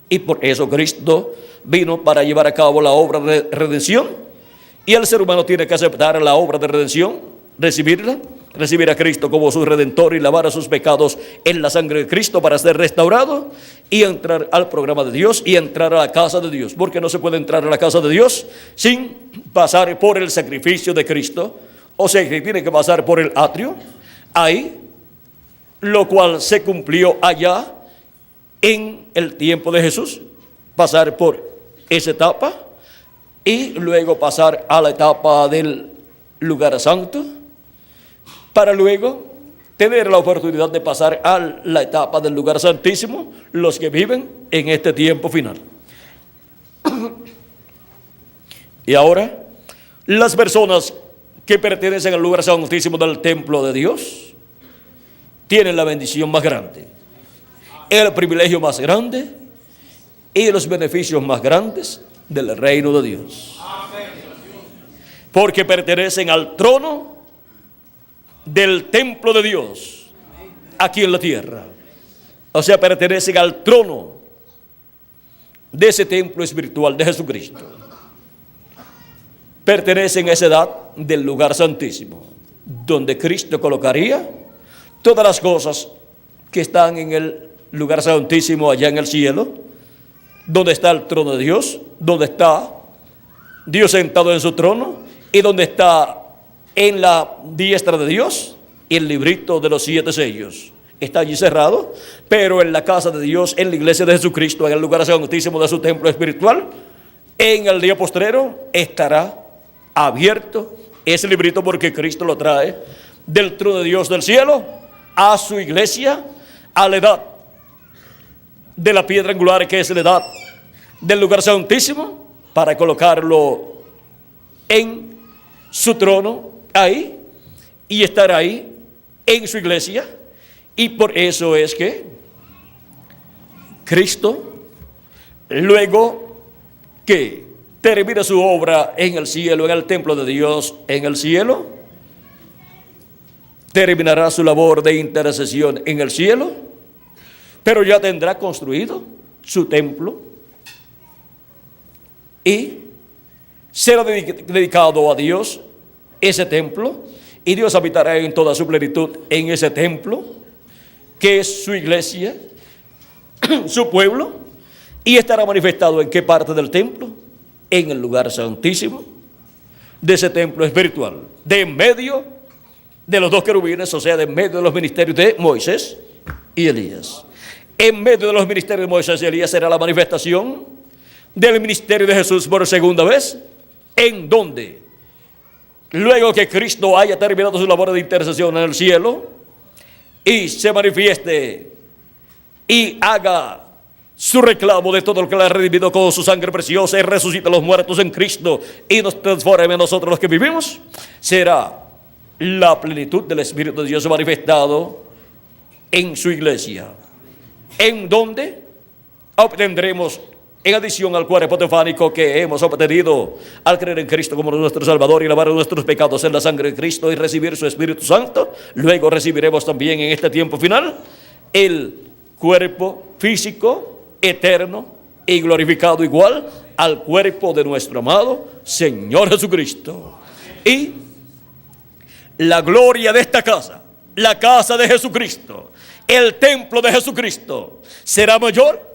Y por eso Cristo vino para llevar a cabo la obra de redención. Y el ser humano tiene que aceptar la obra de redención, recibirla, recibir a Cristo como su redentor y lavar a sus pecados en la sangre de Cristo para ser restaurado y entrar al programa de Dios y entrar a la casa de Dios. Porque no se puede entrar a la casa de Dios sin pasar por el sacrificio de Cristo. O sea que tiene que pasar por el atrio, ahí, lo cual se cumplió allá en el tiempo de Jesús, pasar por esa etapa y luego pasar a la etapa del lugar santo, para luego tener la oportunidad de pasar a la etapa del lugar santísimo, los que viven en este tiempo final. Y ahora, las personas que pertenecen al lugar santísimo del templo de Dios tienen la bendición más grande, el privilegio más grande y los beneficios más grandes del reino de Dios. Porque pertenecen al trono del templo de Dios aquí en la tierra. O sea, pertenecen al trono de ese templo espiritual de Jesucristo. Pertenecen a esa edad del lugar santísimo, donde Cristo colocaría todas las cosas que están en el lugar santísimo allá en el cielo, donde está el trono de Dios, donde está Dios sentado en su trono y donde está en la diestra de Dios el librito de los 7 sellos. Está allí cerrado, pero en la casa de Dios, en la iglesia de Jesucristo, en el lugar santísimo de su templo espiritual, en el día postrero estará abierto ese librito, porque Cristo lo trae del trono de Dios del cielo a su iglesia, a la edad de la piedra angular que es la edad del lugar santísimo, para colocarlo en su trono ahí y estar ahí en su iglesia. Y por eso es que Cristo, luego que termina su obra en el cielo, en el templo de Dios, en el cielo, terminará su labor de intercesión en el cielo, pero ya tendrá construido su templo y será dedicado a Dios ese templo, y Dios habitará en toda su plenitud en ese templo, que es su iglesia, su pueblo, y estará manifestado ¿en qué parte del templo? En el lugar santísimo de ese templo espiritual, de en medio de los dos querubines, o sea, de en medio de los ministerios de Moisés y Elías. En medio de los ministerios de Moisés y Elías será la manifestación del ministerio de Jesús por segunda vez, en donde, luego que Cristo haya terminado su labor de intercesión en el cielo y se manifieste y haga su reclamo de todo lo que le ha redimido con su sangre preciosa, y resucita a los muertos en Cristo y nos transforme en nosotros los que vivimos, será la plenitud del Espíritu de Dios manifestado en su iglesia, en donde obtendremos, en adición al cuerpo teofánico que hemos obtenido al creer en Cristo como nuestro Salvador y lavar nuestros pecados en la sangre de Cristo y recibir su Espíritu Santo, luego recibiremos también en este tiempo final el cuerpo físico eterno y glorificado igual al cuerpo de nuestro amado Señor Jesucristo. Y la gloria de esta casa, la casa de Jesucristo, el templo de Jesucristo, será mayor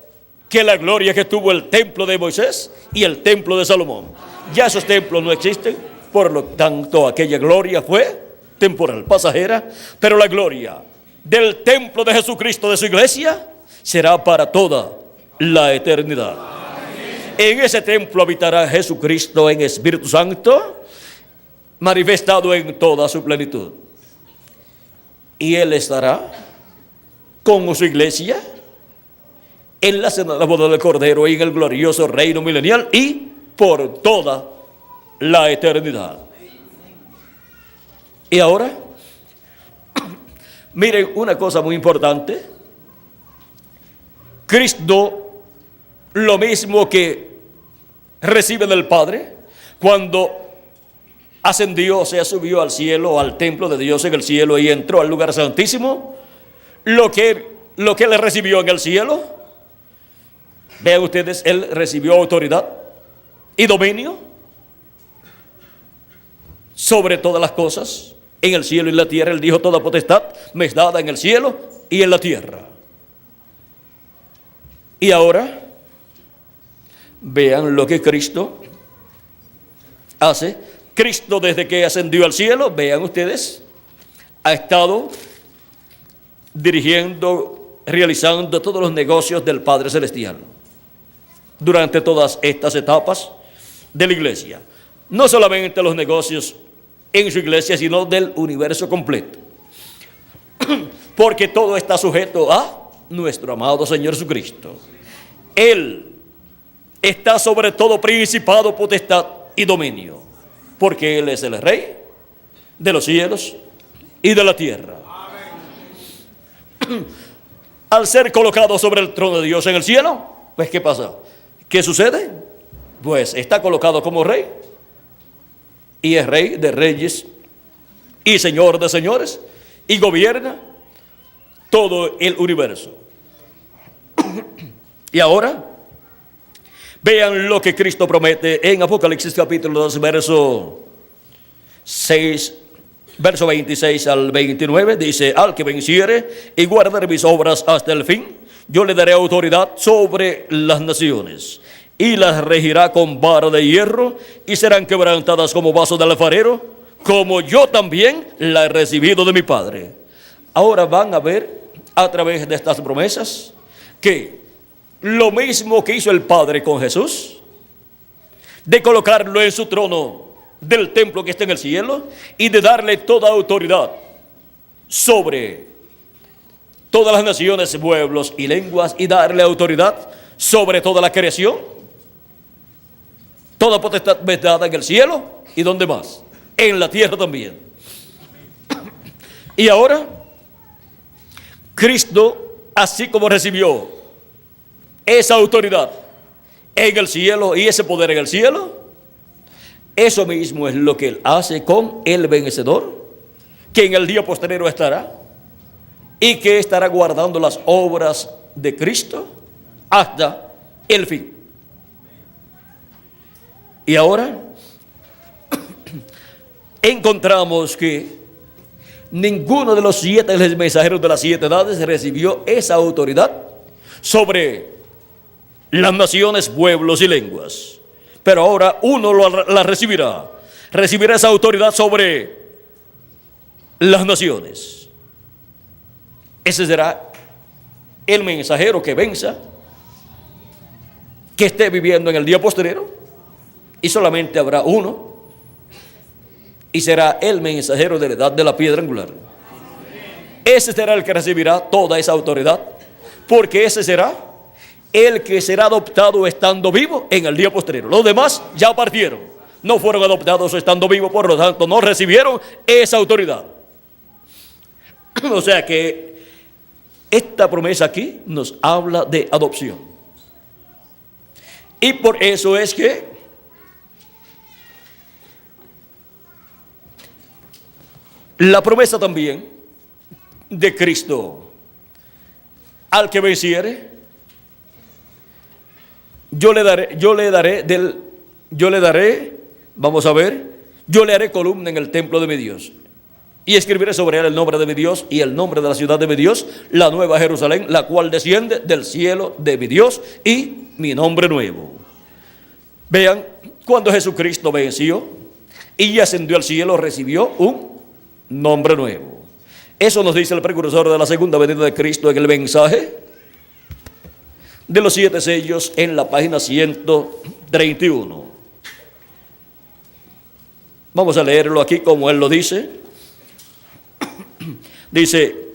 que la gloria que tuvo el templo de Moisés y el templo de Salomón. Ya esos templos no existen, por lo tanto aquella gloria fue temporal, pasajera, pero la gloria del templo de Jesucristo, de su iglesia, será para toda la eternidad. En ese templo habitará Jesucristo en Espíritu Santo, manifestado en toda su plenitud. Y Él estará con su iglesia en la cena de la boda del Cordero y en el glorioso reino milenial y por toda la eternidad. Y ahora, miren una cosa muy importante. Cristo, lo mismo que recibe del Padre, cuando ascendió, o sea, subió al cielo, al templo de Dios en el cielo y entró al lugar santísimo, lo que Él recibió en el cielo, vean ustedes, Él recibió autoridad y dominio sobre todas las cosas en el cielo y en la tierra. Él dijo: toda potestad me es dada en el cielo y en la tierra. Y ahora, vean lo que Cristo hace. Cristo, desde que ascendió al cielo, vean ustedes, ha estado dirigiendo, realizando todos los negocios del Padre Celestial durante todas estas etapas de la iglesia. No solamente los negocios en su iglesia, sino del universo completo. Porque todo está sujeto a nuestro amado Señor Jesucristo. Él está sobre todo principado, potestad y dominio, porque Él es el Rey de los cielos y de la tierra. Al ser colocado sobre el trono de Dios en el cielo, pues ¿qué pasa? ¿Qué sucede? Pues está colocado como Rey, y es Rey de reyes y Señor de señores, y gobierna todo el universo. Y ahora, vean lo que Cristo promete en Apocalipsis capítulo 2, verso 26 al 29, dice: al que venciere y guardare mis obras hasta el fin, yo le daré autoridad sobre las naciones, y las regirá con vara de hierro, y serán quebrantadas como vaso del alfarero, como yo también la he recibido de mi Padre. Ahora van a ver, a través de estas promesas, que lo mismo que hizo el Padre con Jesús, de colocarlo en su trono del templo que está en el cielo y de darle toda autoridad sobre todas las naciones, pueblos y lenguas, y darle autoridad sobre toda la creación. Toda potestad me es dada en el cielo, ¿y dónde más? En la tierra también. Y ahora, Cristo, así como recibió esa autoridad en el cielo y ese poder en el cielo, eso mismo es lo que Él hace con el vencedor, que en el día posterior estará y que estará guardando las obras de Cristo hasta el fin. Y ahora encontramos que ninguno de los 7 mensajeros de las 7 edades recibió esa autoridad sobre las naciones, pueblos y lenguas. Pero ahora uno la recibirá. Recibirá esa autoridad sobre las naciones. Ese será el mensajero que venza, que esté viviendo en el día posterior, y solamente habrá uno, y será el mensajero de la edad de la piedra angular. Ese será el que recibirá toda esa autoridad, porque ese será el que será adoptado estando vivo en el día posterior. Los demás ya partieron, no fueron adoptados estando vivos, por lo tanto no recibieron esa autoridad. O sea que esta promesa aquí nos habla de adopción. Y por eso es que la promesa también de Cristo: al que venciere, yo le haré columna en el templo de mi Dios, y escribiré sobre él el nombre de mi Dios y el nombre de la ciudad de mi Dios, la nueva Jerusalén, la cual desciende del cielo de mi Dios, y mi nombre nuevo. Vean, cuando Jesucristo venció y ascendió al cielo, recibió un nombre nuevo. Eso nos dice el precursor de la segunda venida de Cristo en el mensaje de los 7 sellos en la página 131. Vamos a leerlo aquí como él lo dice. Dice: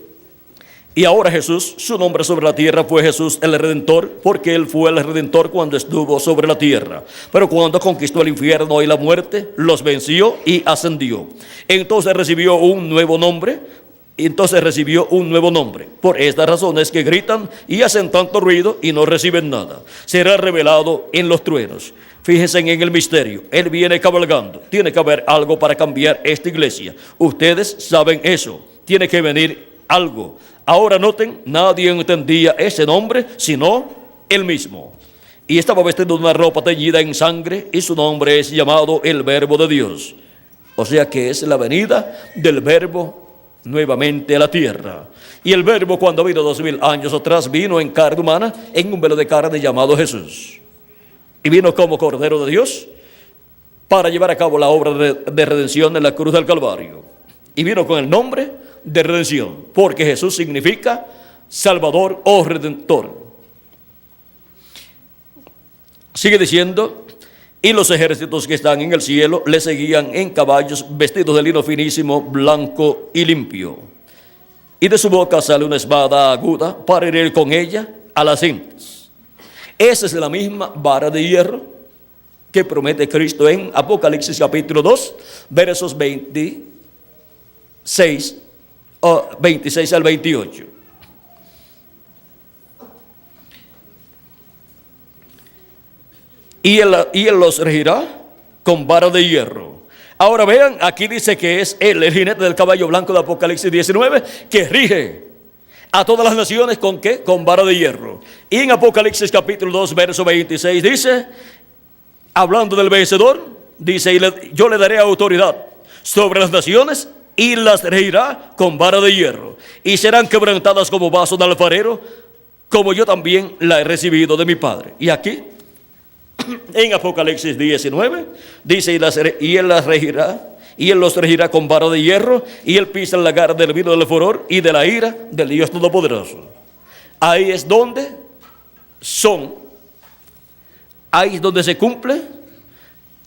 y ahora Jesús, su nombre sobre la tierra fue Jesús el Redentor, porque él fue el Redentor cuando estuvo sobre la tierra. Pero cuando conquistó el infierno y la muerte, los venció y ascendió. Entonces recibió un nuevo nombre. Por estas razones que gritan y hacen tanto ruido y no reciben nada. Será revelado en los truenos. Fíjense en el misterio. Él viene cabalgando. Tiene que haber algo para cambiar esta iglesia. Ustedes saben eso. Tiene que venir algo. Ahora noten, nadie entendía ese nombre sino él mismo. Y estaba vestido de una ropa teñida en sangre, y su nombre es llamado el Verbo de Dios. O sea que es la venida del Verbo nuevamente a la tierra. Y el Verbo, cuando vino 2000 años atrás, vino en carne humana, en un velo de carne llamado Jesús. Y vino como Cordero de Dios para llevar a cabo la obra de redención en la cruz del Calvario. Y vino con el nombre de redención, porque Jesús significa Salvador o Redentor. Sigue diciendo: y los ejércitos que están en el cielo le seguían en caballos vestidos de lino finísimo, blanco y limpio. Y de su boca sale una espada aguda para herir con ella a las gentes. Esa es la misma vara de hierro que promete Cristo en Apocalipsis capítulo 2, versos 26 al 28. Y él los regirá con vara de hierro. Ahora vean, aquí dice que es él, el jinete del caballo blanco de Apocalipsis 19, que rige a todas las naciones ¿con qué? Con vara de hierro. Y en Apocalipsis capítulo 2, verso 26 dice, hablando del vencedor, dice: yo le daré autoridad sobre las naciones y las regirá con vara de hierro, y serán quebrantadas como vaso de alfarero, como yo también la he recibido de mi Padre. Y aquí en Apocalipsis 19 dice: y él los regirá con vara de hierro, y él pisa el lagar del vino del furor y de la ira del Dios Todopoderoso. Ahí es donde se cumple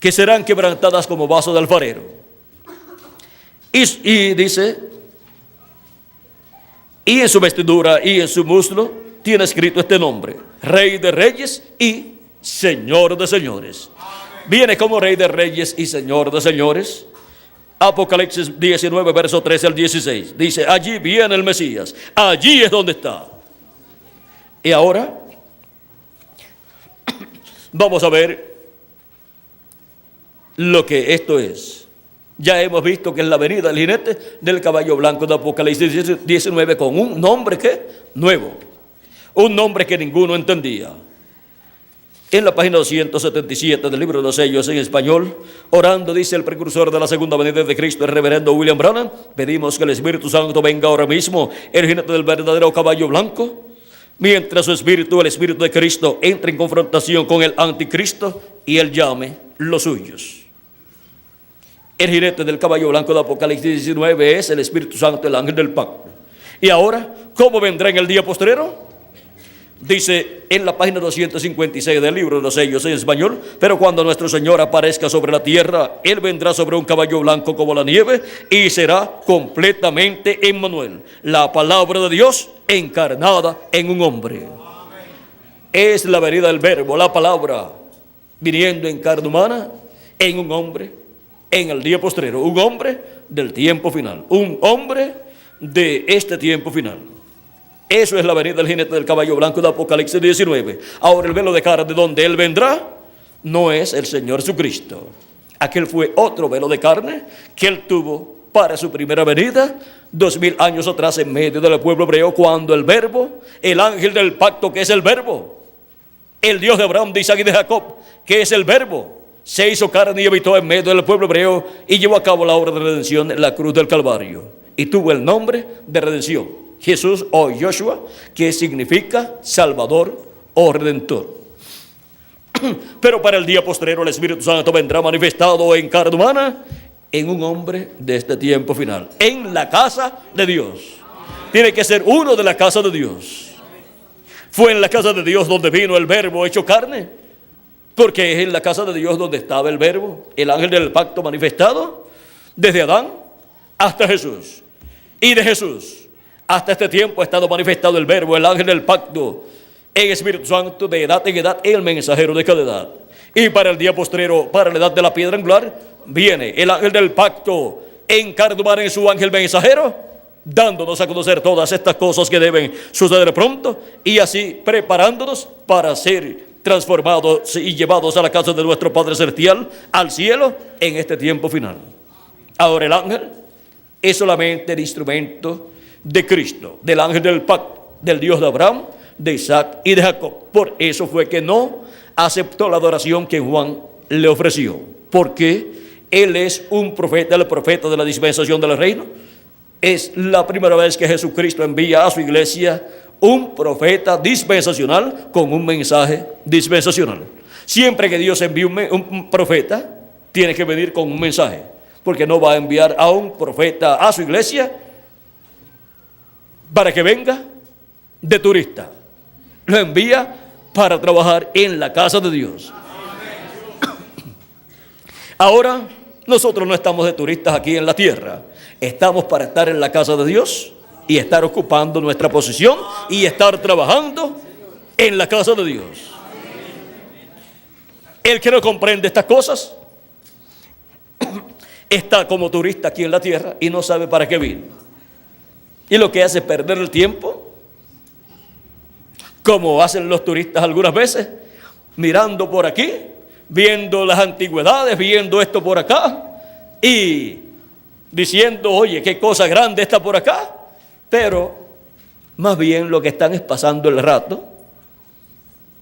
que serán quebrantadas como vaso de alfarero. Y dice: Y en su vestidura y en su muslo tiene escrito este nombre: Rey de Reyes y Señor de Señores. Viene como Rey de Reyes y Señor de Señores. Apocalipsis 19, verso 13 al 16. Dice: allí viene el Mesías, allí es donde está. Y ahora vamos a ver lo que esto es. Ya hemos visto que es la venida del jinete del caballo blanco de Apocalipsis 19, con un nombre que nuevo, un nombre que ninguno entendía. En la página 277 del libro de los sellos en español, orando, dice el precursor de la segunda venida de Cristo, el reverendo William Branham: pedimos que el Espíritu Santo venga ahora mismo, el jinete del verdadero caballo blanco, mientras su espíritu, el Espíritu de Cristo, entre en confrontación con el anticristo y él llame los suyos. El jinete del caballo blanco de Apocalipsis 19 es el Espíritu Santo, el ángel del pacto. Y ahora, ¿cómo vendrá en el día postrero? Dice en la página 256 del libro de los sellos en español: pero cuando nuestro Señor aparezca sobre la tierra, Él vendrá sobre un caballo blanco como la nieve y será completamente Emmanuel, la palabra de Dios encarnada en un hombre. Es la venida del verbo, la palabra, viniendo en carne humana, en un hombre, en el día postrero. Un hombre del tiempo final, un hombre de este tiempo final. Eso es la venida del jinete del caballo blanco de Apocalipsis 19. Ahora, el velo de carne de donde Él vendrá no es el Señor Jesucristo. Aquel fue otro velo de carne que Él tuvo para su primera venida 2000 años atrás en medio del pueblo hebreo, cuando el verbo, el ángel del pacto, que es el verbo, el Dios de Abraham, de Isaac y de Jacob, que es el verbo, se hizo carne y habitó en medio del pueblo hebreo y llevó a cabo la obra de redención en la cruz del Calvario, y tuvo el nombre de redención, Jesús o Joshua, que significa Salvador o Redentor. Pero para el día postrero el Espíritu Santo vendrá manifestado en carne humana, en un hombre de este tiempo final, en la casa de Dios. Tiene que ser uno de la casa de Dios. Fue en la casa de Dios donde vino el verbo hecho carne, porque es en la casa de Dios donde estaba el verbo, el ángel del pacto manifestado, desde Adán hasta Jesús. Y de Jesús hasta este tiempo ha estado manifestado el verbo, el ángel del pacto, en Espíritu Santo, de edad en edad, el mensajero de cada edad. Y para el día postrero, para la edad de la piedra angular, viene el ángel del pacto en carne humana, en su ángel mensajero, dándonos a conocer todas estas cosas que deben suceder pronto, y así preparándonos para ser transformados y llevados a la casa de nuestro Padre Celestial, al cielo, en este tiempo final. Ahora, el ángel es solamente el instrumento de Cristo, del ángel del pacto, del Dios de Abraham, de Isaac y de Jacob. Por eso fue que no aceptó la adoración que Juan le ofreció, porque él es un profeta, el profeta de la dispensación del reino. Es la primera vez que Jesucristo envía a su iglesia un profeta dispensacional con un mensaje dispensacional. Siempre que Dios envía un profeta, tiene que venir con un mensaje, porque no va a enviar a un profeta a su iglesia para que venga de turista. Lo envía para trabajar en la casa de Dios. Ahora, nosotros no estamos de turistas aquí en la tierra. Estamos para estar en la casa de Dios y estar ocupando nuestra posición y estar trabajando en la casa de Dios. El que no comprende estas cosas está como turista aquí en la tierra y no sabe para qué vino. Y lo que hace es perder el tiempo, como hacen los turistas algunas veces, mirando por aquí, viendo las antigüedades, viendo esto por acá y diciendo: oye, qué cosa grande está por acá. Pero más bien lo que están es pasando el rato,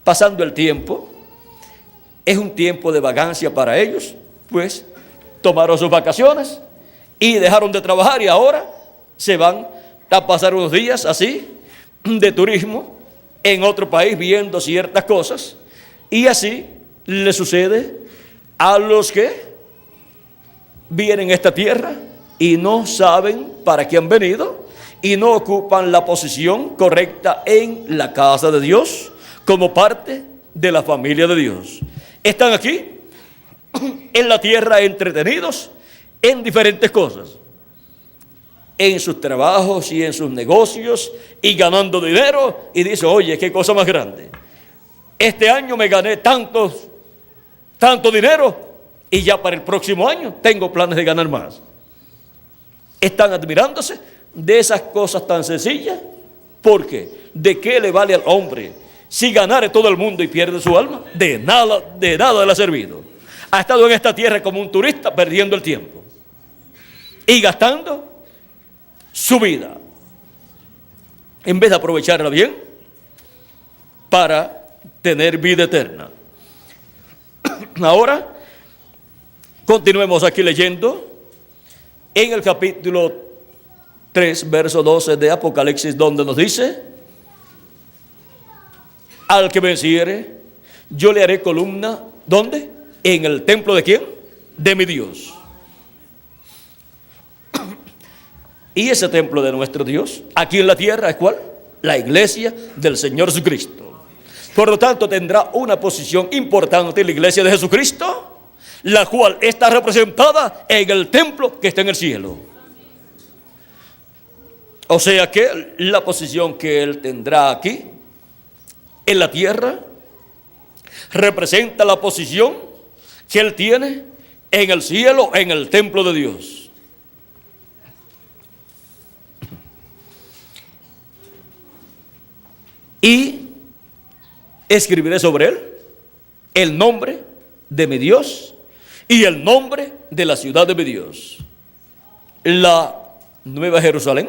pasando el tiempo. Es un tiempo de vagancia para ellos, pues tomaron sus vacaciones y dejaron de trabajar, y ahora se van a pasar unos días así de turismo en otro país, viendo ciertas cosas. Y así le sucede a los que vienen a esta tierra y no saben para qué han venido y no ocupan la posición correcta en la casa de Dios como parte de la familia de Dios. Están aquí en la tierra entretenidos en diferentes cosas. en sus trabajos y en sus negocios y ganando dinero y dice, oye, qué cosa más grande. Este año me gané tanto dinero y ya para el próximo año tengo planes de ganar más. Están admirándose de esas cosas tan sencillas. ¿Por qué? ¿De qué le vale al hombre si ganare todo el mundo y pierde su alma? De nada le ha servido. Ha estado en esta tierra como un turista perdiendo el tiempo y gastando su vida en vez de aprovecharla bien para tener vida eterna. Ahora, continuemos aquí leyendo en el capítulo 3, verso 12 de Apocalipsis, donde nos dice: al que venciere, yo le haré columna, ¿dónde? En el templo ¿de quién? De mi Dios. Y ese templo de nuestro Dios, aquí en la tierra, ¿es cuál? La iglesia del Señor Jesucristo. Por lo tanto, tendrá una posición importante en la iglesia de Jesucristo, la cual está representada en el templo que está en el cielo. O sea que la posición que Él tendrá aquí, en la tierra, representa la posición que Él tiene en el cielo, en el templo de Dios. Y escribiré sobre Él el nombre de mi Dios y el nombre de la ciudad de mi Dios, la Nueva Jerusalén,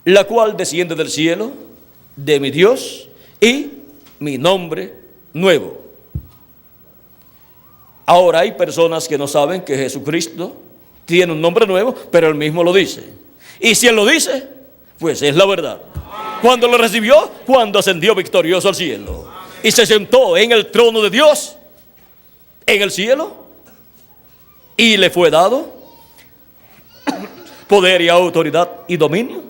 la cual desciende del cielo de mi Dios, y mi nombre nuevo. Ahora hay personas que no saben que Jesucristo tiene un nombre nuevo, pero Él mismo lo dice. Y si Él lo dice, pues es la verdad. Cuando lo recibió, cuando ascendió victorioso al cielo y se sentó en el trono de Dios en el cielo, y le fue dado poder y autoridad y dominio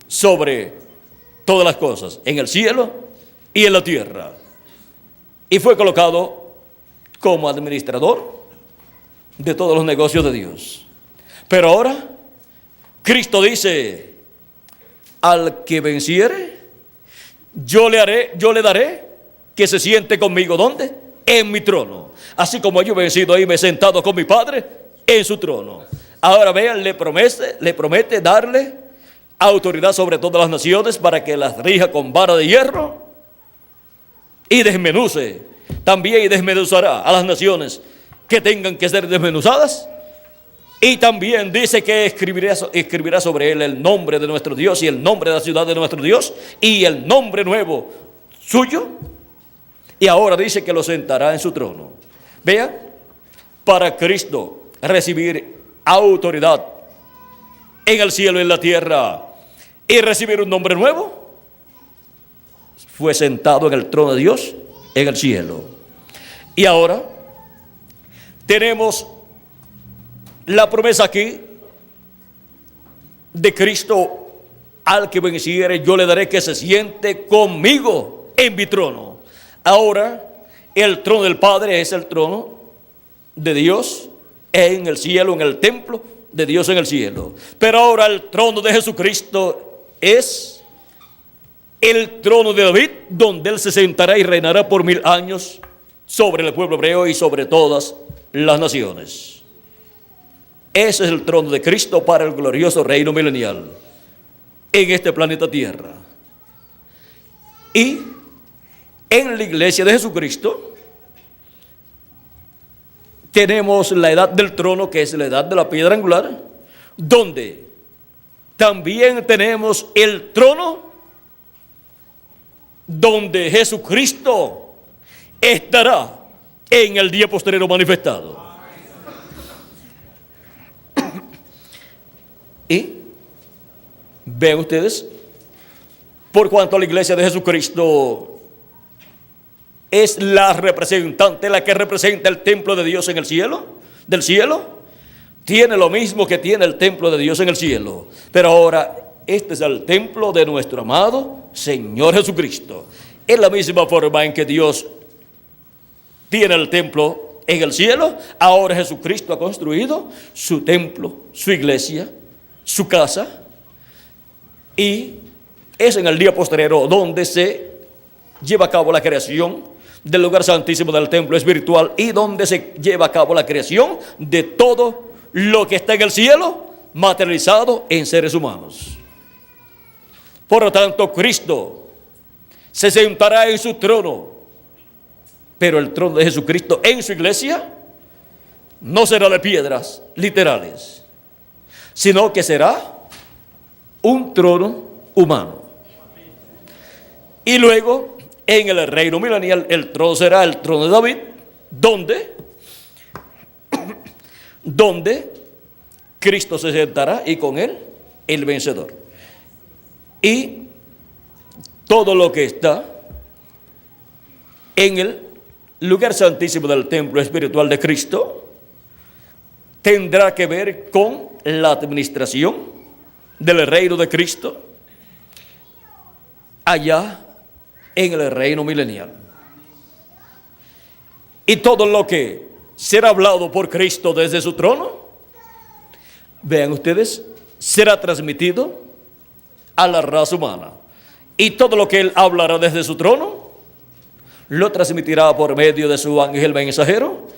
sobre todas las cosas en el cielo y en la tierra, y fue colocado como administrador de todos los negocios de Dios. Pero ahora Cristo dice: al que venciere, yo le daré que se siente conmigo, ¿dónde? En mi trono, así como yo he vencido y me he sentado con mi Padre en su trono. Ahora vean, le promete darle autoridad sobre todas las naciones para que las rija con vara de hierro y desmenuce también, y desmenuzará a las naciones que tengan que ser desmenuzadas. Y también dice que escribirá sobre él el nombre de nuestro Dios y el nombre de la ciudad de nuestro Dios y el nombre nuevo suyo. Y ahora dice que lo sentará en su trono. Vean, para Cristo recibir autoridad en el cielo y en la tierra y recibir un nombre nuevo, fue sentado en el trono de Dios en el cielo. Y ahora tenemos la promesa aquí de Cristo: al que venciere, yo le daré que se siente conmigo en mi trono. Ahora, el trono del Padre es el trono de Dios en el cielo, en el templo de Dios en el cielo. Pero ahora el trono de Jesucristo es el trono de David, donde Él se sentará y reinará por 1000 años sobre el pueblo hebreo y sobre todas las naciones. Ese es el trono de Cristo para el glorioso reino milenial en este planeta Tierra. Y en la iglesia de Jesucristo tenemos la edad del trono, que es la edad de la piedra angular, donde también tenemos el trono donde Jesucristo estará en el día postrero manifestado. Y vean ustedes, por cuanto la iglesia de Jesucristo es la representante, la que representa el templo de Dios en el cielo, del cielo, tiene lo mismo que tiene el templo de Dios en el cielo. Pero ahora este es el templo de nuestro amado Señor Jesucristo. Es la misma forma en que Dios tiene el templo en el cielo. Ahora Jesucristo ha construido su templo, su iglesia, su casa, y es en el día posterior donde se lleva a cabo la creación del lugar santísimo del templo espiritual y donde se lleva a cabo la creación de todo lo que está en el cielo materializado en seres humanos. Por lo tanto, Cristo se sentará en su trono, pero el trono de Jesucristo en su iglesia no será de piedras literales, sino que será un trono humano. Y luego, en el reino milenial, el trono será el trono de David, donde Cristo se sentará y con él el vencedor. Y todo lo que está en el lugar santísimo del templo espiritual de Cristo tendrá que ver con la administración del reino de Cristo allá en el reino milenial. Y todo lo que será hablado por Cristo desde su trono, vean ustedes, será transmitido a la raza humana. Y todo lo que él hablará desde su trono, lo transmitirá por medio de su ángel mensajero.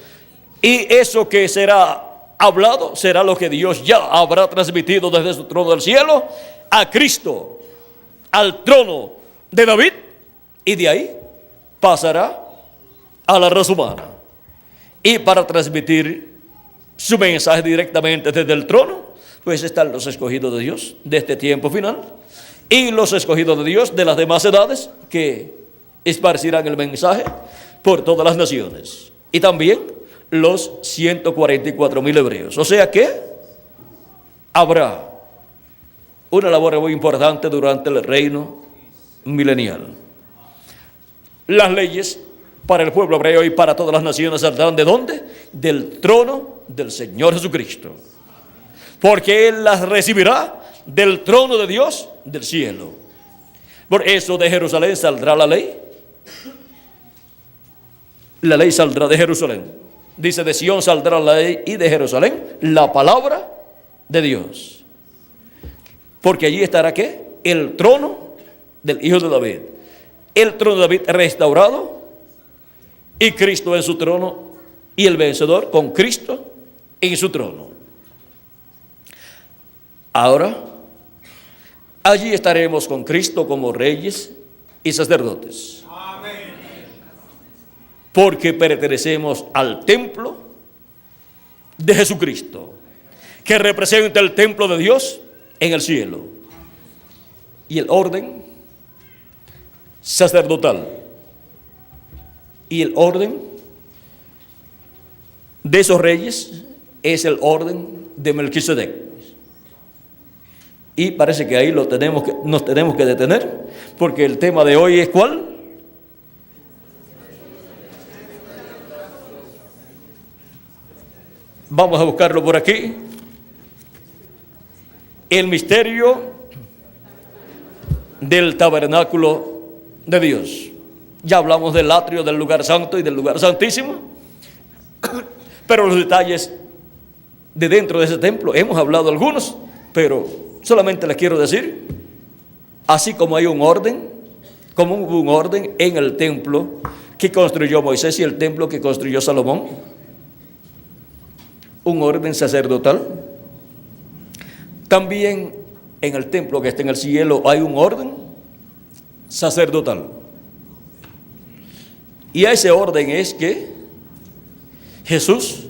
Y eso que será hablado será lo que Dios ya habrá transmitido desde su trono del cielo a Cristo, al trono de David, y de ahí pasará a la raza humana. Y para transmitir su mensaje directamente desde el trono, pues están los escogidos de Dios de este tiempo final y los escogidos de Dios de las demás edades que esparcirán el mensaje por todas las naciones. Y también los 144,000 hebreos. O sea que habrá una labor muy importante durante el reino milenial. Las leyes para el pueblo hebreo y para todas las naciones saldrán ¿de dónde? Del trono del Señor Jesucristo. Porque Él las recibirá del trono de Dios del cielo. Por eso de Jerusalén saldrá la ley. La ley saldrá de Jerusalén. Dice, de Sión saldrá la ley y de Jerusalén la palabra de Dios. Porque allí estará ¿qué? El trono del Hijo de David. El trono de David restaurado y Cristo en su trono y el vencedor con Cristo en su trono. Ahora, allí estaremos con Cristo como reyes y sacerdotes. Amén. Porque pertenecemos al templo de Jesucristo, que representa el templo de Dios en el cielo. Y el orden sacerdotal y el orden de esos reyes es el orden de Melquisedec. Y parece que ahí nos tenemos que detener, porque el tema de hoy es ¿cuál? Vamos a buscarlo por aquí. El misterio del tabernáculo de Dios. Ya hablamos del atrio, del lugar santo y del lugar santísimo, pero los detalles de dentro de ese templo hemos hablado algunos, pero solamente les quiero decir, así como hay un orden, como hubo un orden en el templo que construyó Moisés y el templo que construyó Salomón, un orden sacerdotal, también en el templo que está en el cielo hay un orden sacerdotal. Y a ese orden es que Jesús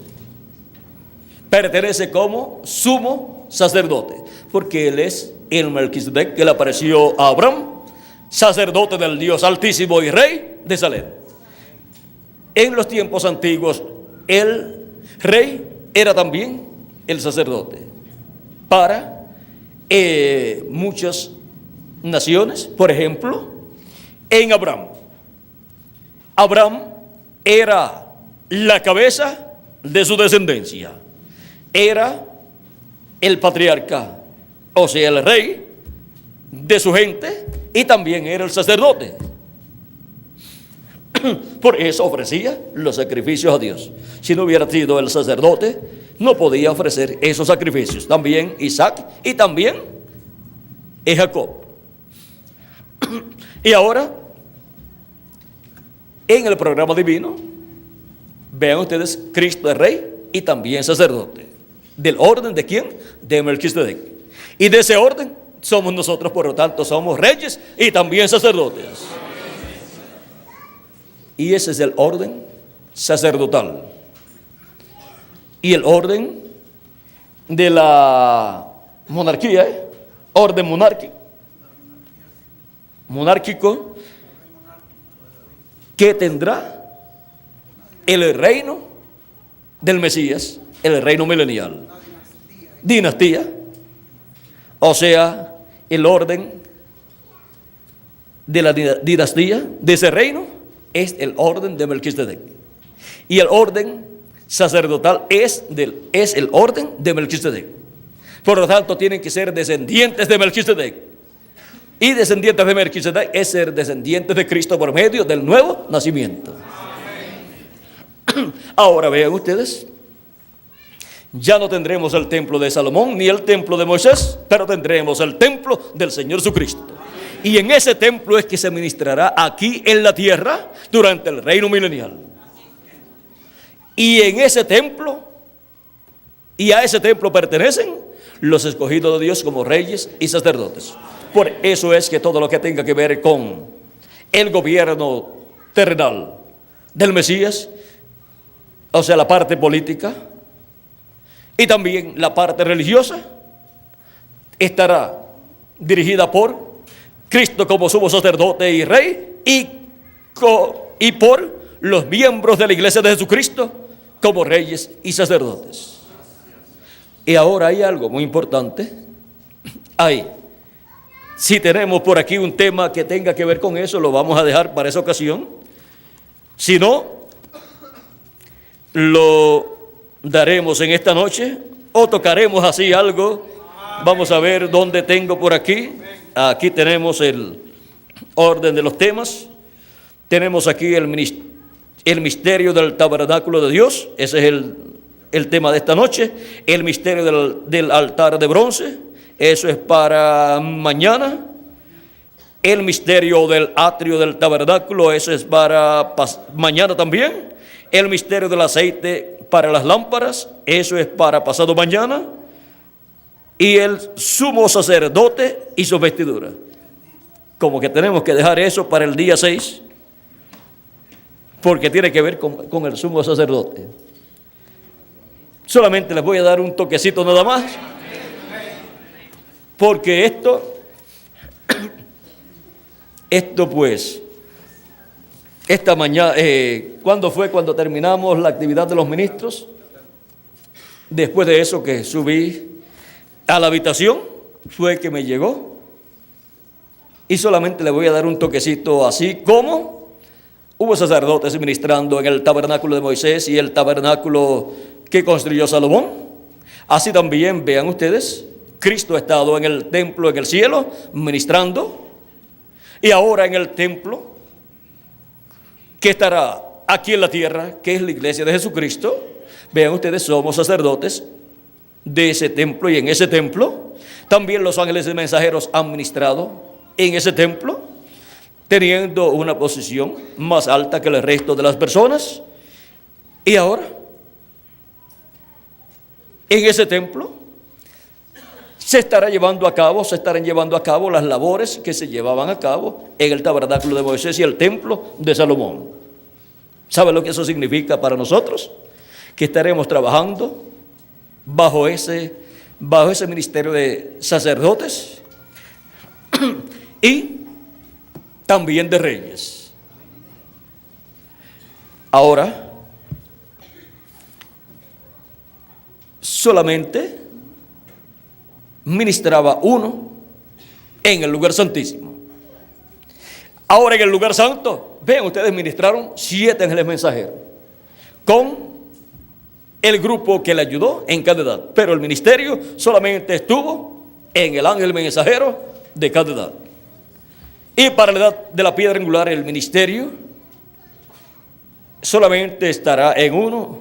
pertenece como sumo sacerdote, porque Él es el Melquisedec que le apareció a Abraham, sacerdote del Dios Altísimo y Rey de Salem. En los tiempos antiguos, el rey era también el sacerdote para muchas naciones. Por ejemplo, en Abraham. Abraham era la cabeza de su descendencia. Era el patriarca, o sea, el rey de su gente, y también era el sacerdote. Por eso ofrecía los sacrificios a Dios. Si no hubiera sido el sacerdote, no podía ofrecer esos sacrificios. También Isaac y también Jacob. Y ahora, en el programa divino, vean ustedes, Cristo es rey y también sacerdote. ¿Del orden de quién? De Melquisedec. Y de ese orden somos nosotros, por lo tanto, somos reyes y también sacerdotes. Y ese es el orden sacerdotal. Y el orden de la monarquía, orden monárquico, que tendrá el reino del Mesías, el reino milenial. Dinastía, o sea, el orden de la dinastía de ese reino es el orden de Melquisedec. Y el orden sacerdotal es el orden de Melquisedec. Por lo tanto, tienen que ser descendientes de Melquisedec. Y descendientes de Melquisedec es ser descendientes de Cristo por medio del nuevo nacimiento. Ahora vean ustedes, ya no tendremos el templo de Salomón ni el templo de Moisés, pero tendremos el templo del Señor Jesucristo. Y en ese templo es que se ministrará aquí en la tierra durante el reino milenial. Y en ese templo, y a ese templo pertenecen los escogidos de Dios como reyes y sacerdotes. Por eso es que todo lo que tenga que ver con el gobierno terrenal del Mesías, o sea, la parte política y también la parte religiosa, estará dirigida por Cristo como sumo sacerdote y rey y por los miembros de la iglesia de Jesucristo como reyes y sacerdotes. Y ahora hay algo muy importante. Si tenemos por aquí un tema que tenga que ver con eso, lo vamos a dejar para esa ocasión. Si no, lo daremos en esta noche o tocaremos así algo. Vamos a ver dónde tengo por aquí. Aquí tenemos el orden de los temas. Tenemos aquí el misterio del tabernáculo de Dios. Ese es el tema de esta noche. El misterio del altar de bronce. Eso es para mañana. El misterio del atrio del tabernáculo. Eso es para mañana también. El misterio del aceite para las lámparas. Eso es para pasado mañana. Y el sumo sacerdote y su vestidura. Como que tenemos que dejar eso para el día 6. Porque tiene que ver con el sumo sacerdote. Solamente les voy a dar un toquecito nada más. Porque esto pues, esta mañana, ¿cuándo fue cuando terminamos la actividad de los ministros? Después de eso que subí a la habitación, fue que me llegó. Y solamente le voy a dar un toquecito así como hubo sacerdotes ministrando en el tabernáculo de Moisés y el tabernáculo que construyó Salomón. Así también, vean ustedes, Cristo ha estado en el templo en el cielo ministrando, y ahora en el templo que estará aquí en la tierra, que es la iglesia de Jesucristo. Vean ustedes, somos sacerdotes de ese templo, y en ese templo también los ángeles y mensajeros han ministrado en ese templo, teniendo una posición más alta que el resto de las personas. Y ahora en ese templo se estarán llevando a cabo las labores que se llevaban a cabo en el tabernáculo de Moisés y el templo de Salomón. ¿Sabe lo que eso significa para nosotros? Que estaremos trabajando bajo ese ministerio de sacerdotes y también de reyes. Ahora, solamente ministraba uno en el lugar santísimo. Ahora en el lugar santo, vean ustedes, ministraron 7 ángeles mensajeros con el grupo que le ayudó en cada edad, pero el ministerio solamente estuvo en el ángel mensajero de cada edad. Y para la edad de la piedra angular, el ministerio solamente estará en uno,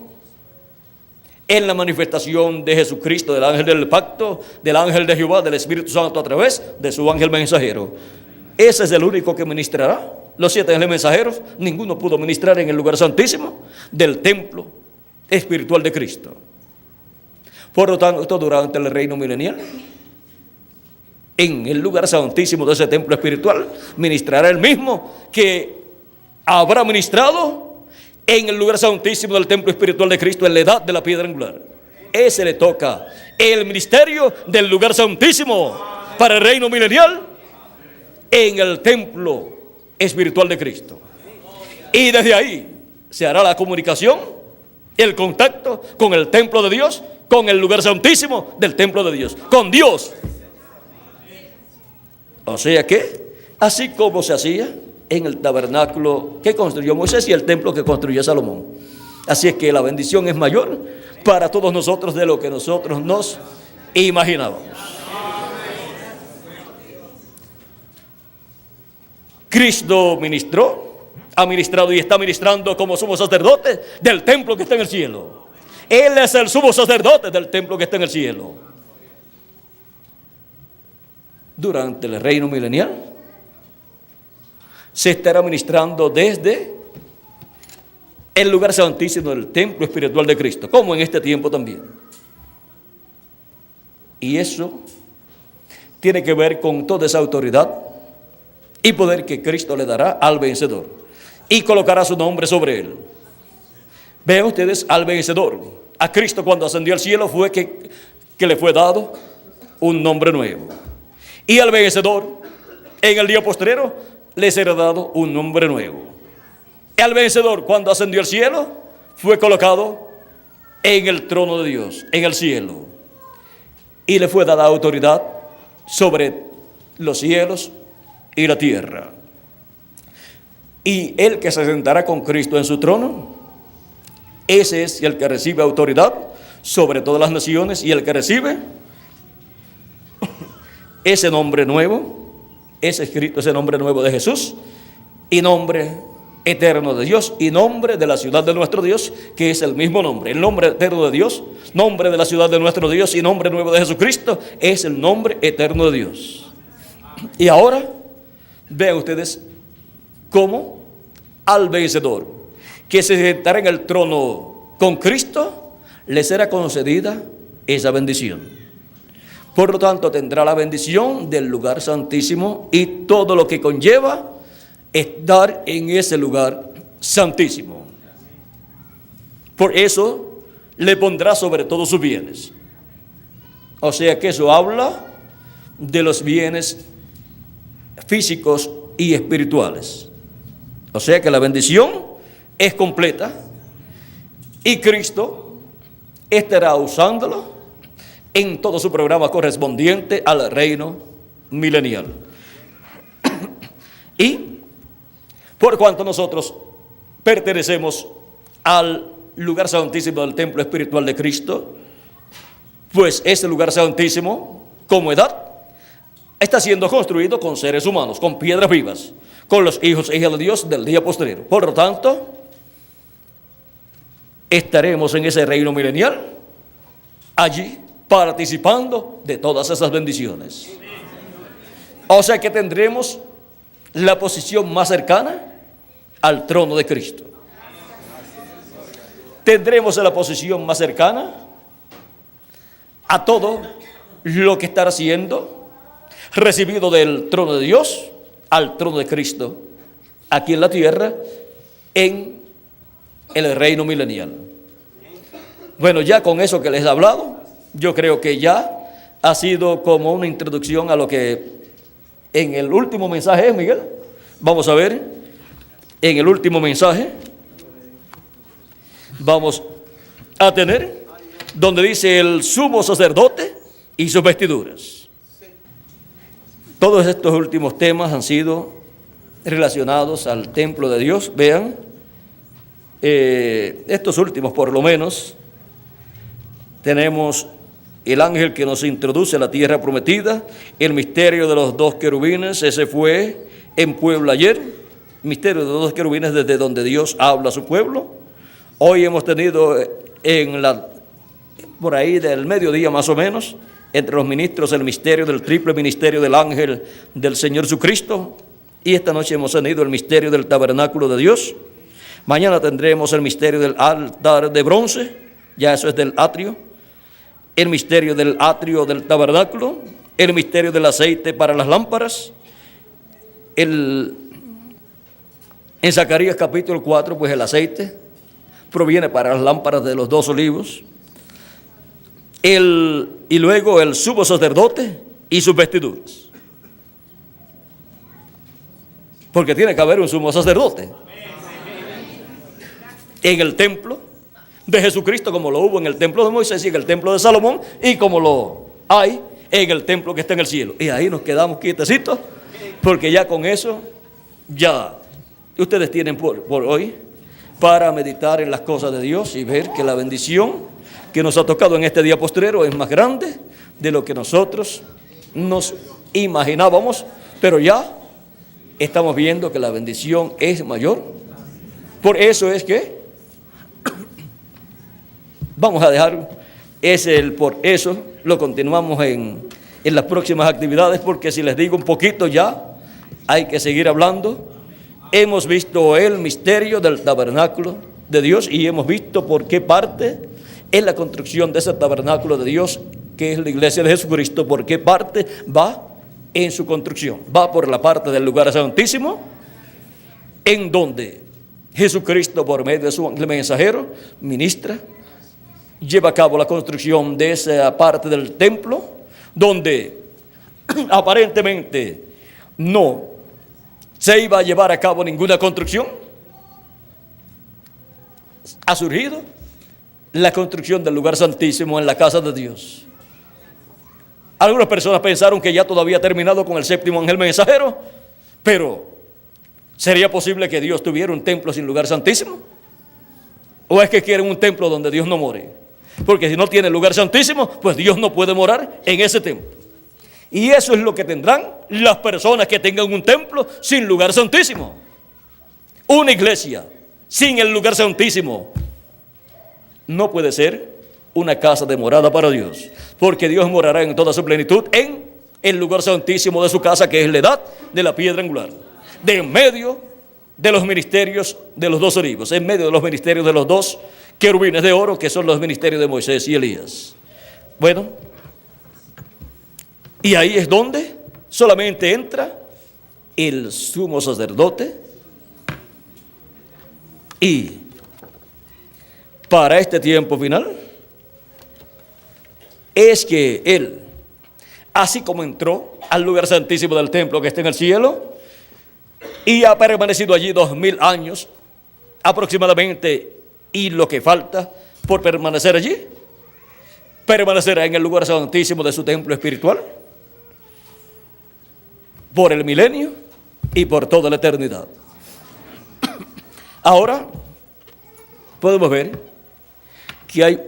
en la manifestación de Jesucristo, del ángel del pacto, del ángel de Jehová, del Espíritu Santo a través de su ángel mensajero. Ese es el único que ministrará. Los 7 ángeles mensajeros, ninguno pudo ministrar en el lugar santísimo del templo espiritual de Cristo. Por lo tanto, durante el reino milenial, en el lugar santísimo de ese templo espiritual, ministrará el mismo que habrá ministrado en el lugar santísimo del templo espiritual de Cristo en la edad de la piedra angular. Ese le toca el ministerio del lugar santísimo para el reino milenial en el templo espiritual de Cristo. Y desde ahí se hará la comunicación, el contacto con el templo de Dios, con el lugar santísimo del templo de Dios, con Dios. O sea que, así como se hacía en el tabernáculo que construyó Moisés y el templo que construyó Salomón. Así es que la bendición es mayor para todos nosotros de lo que nosotros nos imaginábamos. Cristo ha ministrado y está ministrando como sumo sacerdote del templo que está en el cielo. Él es el sumo sacerdote del templo que está en el cielo. Durante el reino milenial se estará ministrando desde el lugar santísimo del templo espiritual de Cristo, como en este tiempo también. Y eso tiene que ver con toda esa autoridad y poder que Cristo le dará al vencedor y colocará su nombre sobre él. Vean ustedes al vencedor. A Cristo cuando ascendió al cielo fue que le fue dado un nombre nuevo. Y al vencedor en el día postrero le será dado un nombre nuevo. El vencedor cuando ascendió al cielo fue colocado en el trono de Dios, en el cielo. Y le fue dada autoridad sobre los cielos y la tierra. Y el que se sentará con Cristo en su trono, ese es el que recibe autoridad sobre todas las naciones y el que recibe ese nombre nuevo, es escrito ese nombre nuevo de Jesús y nombre eterno de Dios y nombre de la ciudad de nuestro Dios, que es el mismo nombre. El nombre eterno de Dios, nombre de la ciudad de nuestro Dios y nombre nuevo de Jesucristo es el nombre eterno de Dios. Y ahora vean ustedes cómo al vencedor que se sentará en el trono con Cristo le será concedida esa bendición. Por lo tanto, tendrá la bendición del lugar santísimo y todo lo que conlleva estar en ese lugar santísimo. Por eso le pondrá sobre todos sus bienes. O sea que eso habla de los bienes físicos y espirituales. O sea que la bendición es completa y Cristo estará usándolo en todo su programa correspondiente al reino milenial. Y por cuanto nosotros pertenecemos al lugar santísimo del templo espiritual de Cristo, pues ese lugar santísimo, como edad, está siendo construido con seres humanos, con piedras vivas, con los hijos e hijas de Dios del día postrero. Por lo tanto, estaremos en ese reino milenial, allí, participando de todas esas bendiciones. O sea que tendremos la posición más cercana al trono de Cristo. Tendremos la posición más cercana a todo lo que estará siendo recibido del trono de Dios al trono de Cristo aquí en la tierra en el reino milenial. Bueno, ya con eso que les he hablado, yo creo que ya ha sido como una introducción a lo que en el último mensaje, Miguel, vamos a ver, en el último mensaje, vamos a tener, donde dice el sumo sacerdote y sus vestiduras. Todos estos últimos temas han sido relacionados al templo de Dios. Vean, estos últimos por lo menos, tenemos el ángel que nos introduce a la tierra prometida, el misterio de los 2 querubines, ese fue en Puebla ayer, misterio de los 2 querubines desde donde Dios habla a su pueblo. Hoy hemos tenido en la por ahí del mediodía más o menos, entre los ministros el misterio del triple ministerio del ángel del Señor Jesucristo. Y esta noche hemos tenido el misterio del tabernáculo de Dios. Mañana tendremos el misterio del altar de bronce, ya eso es del atrio. El misterio del atrio del tabernáculo, el misterio del aceite para las lámparas. En Zacarías capítulo 4, pues el aceite proviene para las lámparas de los 2 olivos. Y luego el sumo sacerdote y sus vestiduras. Porque tiene que haber un sumo sacerdote en el templo de Jesucristo, como lo hubo en el templo de Moisés y en el templo de Salomón, y como lo hay en el templo que está en el cielo. Y ahí nos quedamos quietecitos, porque ya con eso, ya ustedes tienen por hoy para meditar en las cosas de Dios y ver que la bendición que nos ha tocado en este día postrero es más grande de lo que nosotros nos imaginábamos, pero ya estamos viendo que la bendición es mayor. Por eso es que vamos a dejar por eso lo continuamos en las próximas actividades, porque si les digo un poquito ya hay que seguir hablando. Hemos visto el misterio del tabernáculo de Dios y hemos visto por qué parte es la construcción de ese tabernáculo de Dios, que es la iglesia de Jesucristo, por qué parte va en su construcción. Va por la parte del lugar santísimo, en donde Jesucristo, por medio de su ángel mensajero, ministra, lleva a cabo la construcción de esa parte del templo, donde aparentemente no se iba a llevar a cabo ninguna construcción. Ha surgido la construcción del lugar santísimo en la casa de Dios. Algunas personas pensaron que ya todo había terminado con el 7º ángel mensajero, pero ¿sería posible que Dios tuviera un templo sin lugar santísimo? ¿O es que quieren un templo donde Dios no more? Porque si no tiene lugar santísimo, pues Dios no puede morar en ese templo. Y eso es lo que tendrán las personas que tengan un templo sin lugar santísimo. Una iglesia sin el lugar santísimo no puede ser una casa de morada para Dios, porque Dios morará en toda su plenitud en el lugar santísimo de su casa, que es la edad de la piedra angular, de en medio de los ministerios de los 2 olivos, en medio de los ministerios de los 2 querubines de oro, que son los ministerios de Moisés y Elías. Bueno, y ahí es donde solamente entra el sumo sacerdote, y para este tiempo final es que él, así como entró al lugar santísimo del templo que está en el cielo y ha permanecido allí 2000 años aproximadamente, y lo que falta por permanecer allí, permanecerá en el lugar santísimo de su templo espiritual por el milenio y por toda la eternidad. Ahora podemos ver que hay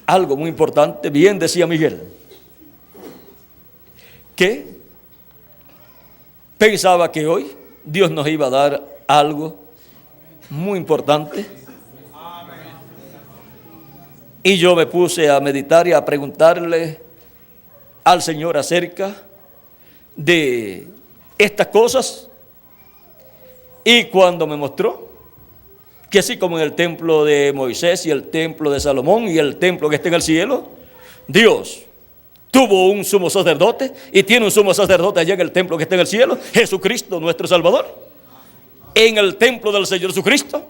algo muy importante. Bien decía Miguel, que pensaba que hoy Dios nos iba a dar algo muy importante. Y yo me puse a meditar y a preguntarle al Señor acerca de estas cosas. Y cuando me mostró que así como en el templo de Moisés y el templo de Salomón y el templo que está en el cielo, Dios tuvo un sumo sacerdote y tiene un sumo sacerdote allá en el templo que está en el cielo, Jesucristo nuestro Salvador. En el templo del Señor Jesucristo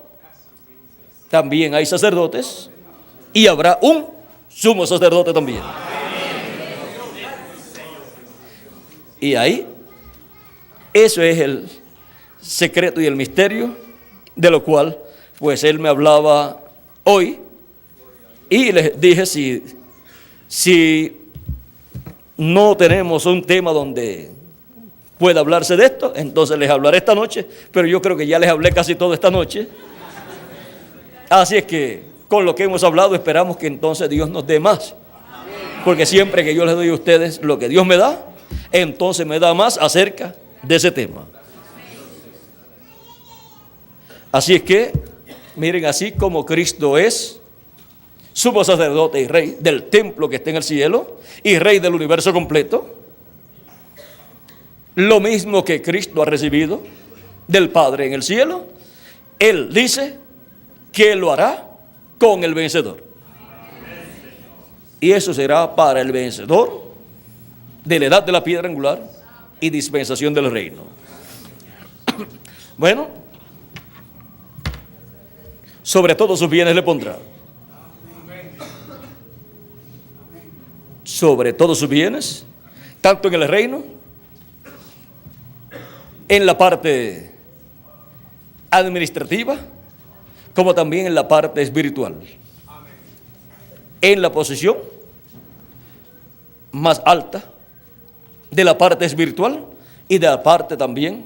también hay sacerdotes y habrá un sumo sacerdote también. Y ahí, eso es el secreto y el misterio de lo cual pues él me hablaba hoy, y les dije si no tenemos un tema donde pueda hablarse de esto, entonces les hablaré esta noche, pero yo creo que ya les hablé casi toda esta noche. Así es que con lo que hemos hablado esperamos que entonces Dios nos dé más, porque siempre que yo les doy a ustedes lo que Dios me da, entonces me da más acerca de ese tema. Así es que miren, así como Cristo es sumo sacerdote y rey del templo que está en el cielo y rey del universo completo, lo mismo que Cristo ha recibido del Padre en el cielo, Él dice que lo hará con el vencedor. Y eso será para el vencedor de la edad de la piedra angular y dispensación del reino. Bueno, sobre todos sus bienes le pondrá. Sobre todos sus bienes, tanto en el reino, en la parte administrativa, como también en la parte espiritual. En la posición más alta de la parte espiritual y de la parte también,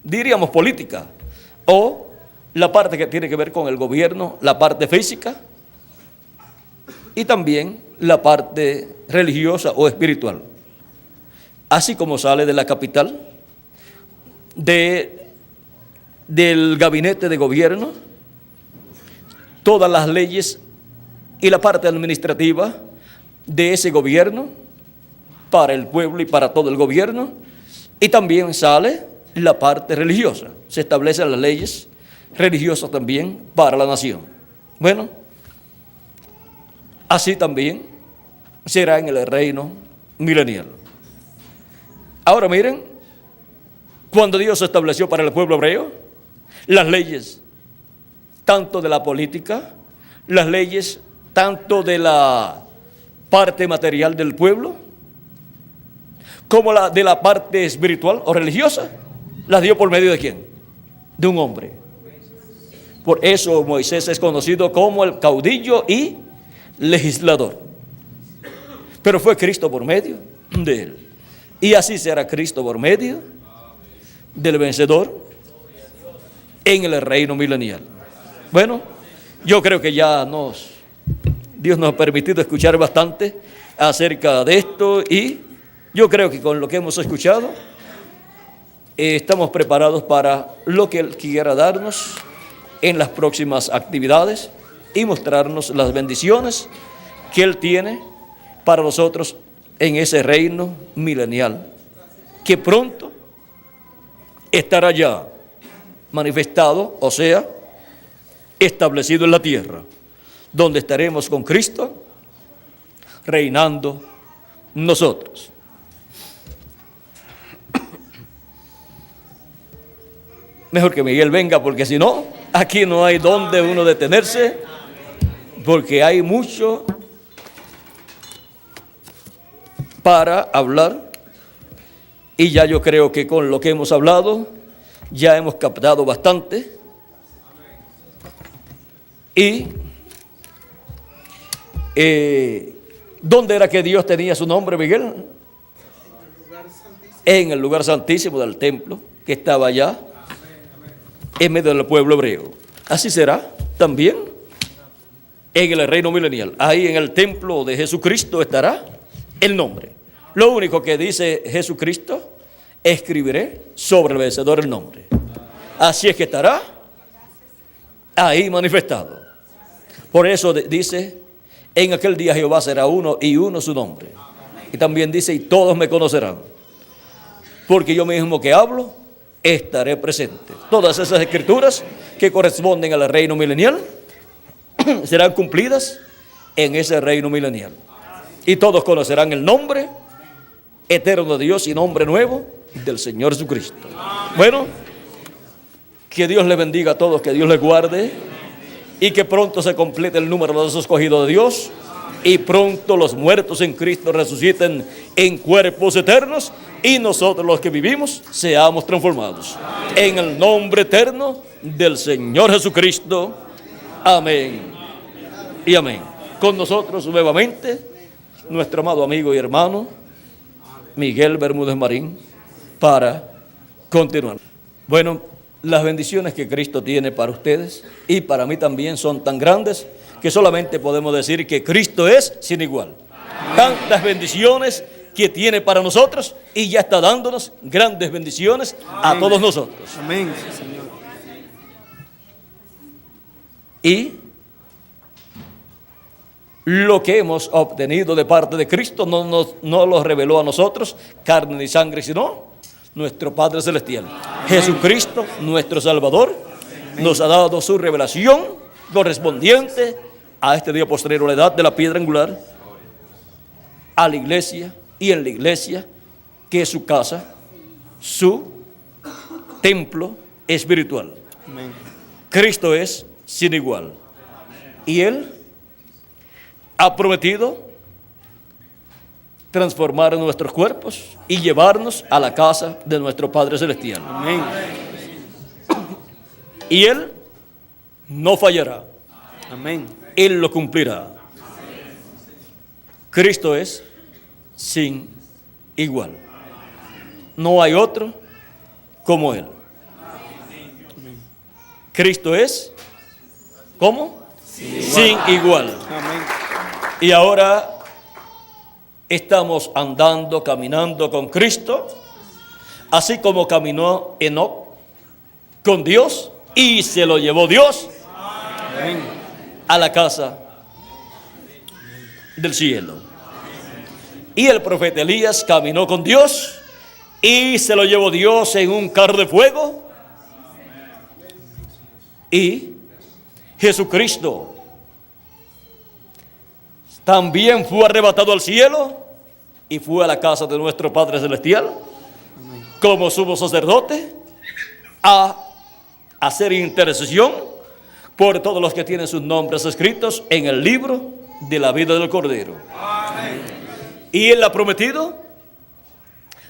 diríamos, política, o la parte que tiene que ver con el gobierno, la parte física y también la parte religiosa o espiritual. Así como sale de la capital, del gabinete de gobierno, todas las leyes y la parte administrativa de ese gobierno para el pueblo y para todo el gobierno, y también sale la parte religiosa, se establecen las leyes religiosas también para la nación. Bueno, así también será en el reino milenial. Ahora miren, cuando Dios estableció para el pueblo hebreo las leyes, tanto de la política, las leyes tanto de la parte material del pueblo, como la de la parte espiritual o religiosa, las dio por medio de ¿quién? De un hombre. Por eso Moisés es conocido como el caudillo y legislador. Pero fue Cristo por medio de él. Y así será Cristo por medio del vencedor en el reino milenial. Bueno, yo creo que ya Dios nos ha permitido escuchar bastante acerca de esto, y yo creo que con lo que hemos escuchado estamos preparados para lo que Él quiera darnos en las próximas actividades y mostrarnos las bendiciones que Él tiene para nosotros en ese reino milenial, que pronto estará ya manifestado, o sea, establecido en la tierra, donde estaremos con Cristo reinando nosotros. Mejor que Miguel venga, porque si no, aquí no hay donde uno detenerse, porque hay mucho para hablar, y ya yo creo que con lo que hemos hablado ya hemos captado bastante. Y ¿dónde era que Dios tenía su nombre, Miguel? En el lugar santísimo del templo, que estaba allá en medio del pueblo hebreo. Así será también en el reino milenial. Ahí en el templo de Jesucristo estará el nombre. Lo único que dice Jesucristo: escribiré sobre el vencedor el nombre. Así es que estará ahí manifestado. Por eso dice: en aquel día Jehová será uno y uno su nombre. Y también dice: y todos me conocerán, porque yo mismo que hablo estaré presente. Todas esas escrituras que corresponden al reino milenial serán cumplidas en ese reino milenial. Y todos conocerán el nombre eterno de Dios y nombre nuevo del Señor Jesucristo. Bueno, que Dios les bendiga a todos, que Dios les guarde, y que pronto se complete el número de los escogidos de Dios, y pronto los muertos en Cristo resuciten en cuerpos eternos, y nosotros los que vivimos seamos transformados. En el nombre eterno del Señor Jesucristo. Amén y amén. Con nosotros nuevamente nuestro amado amigo y hermano Miguel Bermúdez Marín para continuar. Bueno, las bendiciones que Cristo tiene para ustedes y para mí también son tan grandes que solamente podemos decir que Cristo es sin igual. Tantas bendiciones que tiene para nosotros, y ya está dándonos grandes bendiciones a todos nosotros. Amén, sí, Señor. Y lo que hemos obtenido de parte de Cristo no lo reveló a nosotros, carne ni sangre, sino nuestro Padre Celestial. Amén. Jesucristo, nuestro Salvador, amén, nos ha dado su revelación correspondiente a este día postrero, la edad de la piedra angular, a la iglesia y en la iglesia, que es su casa, su templo espiritual. Amén. Cristo es sin igual. Y Él ha prometido transformar nuestros cuerpos y llevarnos a la casa de nuestro Padre Celestial. Amén. Y Él no fallará. Amén. Él lo cumplirá. Cristo es sin igual. No hay otro como Él. Cristo es, ¿cómo? Sin igual. Amén. Y ahora estamos andando, caminando con Cristo, así como caminó Enoc con Dios y se lo llevó Dios, amén, a la casa del cielo. Y el profeta Elías caminó con Dios y se lo llevó Dios en un carro de fuego. Y Jesucristo también fue arrebatado al cielo y fue a la casa de nuestro Padre Celestial como sumo sacerdote a hacer intercesión por todos los que tienen sus nombres escritos en el libro de la vida del Cordero. Amén. Y Él ha prometido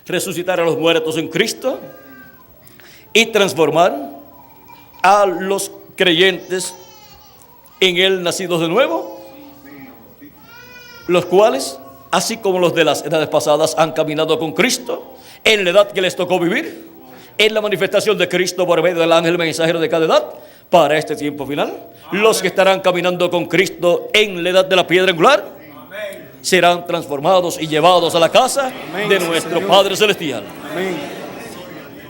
resucitar a los muertos en Cristo y transformar a los creyentes en Él nacidos de nuevo, los cuales, así como los de las edades pasadas, han caminado con Cristo en la edad que les tocó vivir, en la manifestación de Cristo por medio del ángel mensajero de cada edad, para este tiempo final. Amén. Los que estarán caminando con Cristo en la edad de la piedra angular, amén, serán transformados y llevados a la casa, amén, de nuestro Padre Celestial. Amén.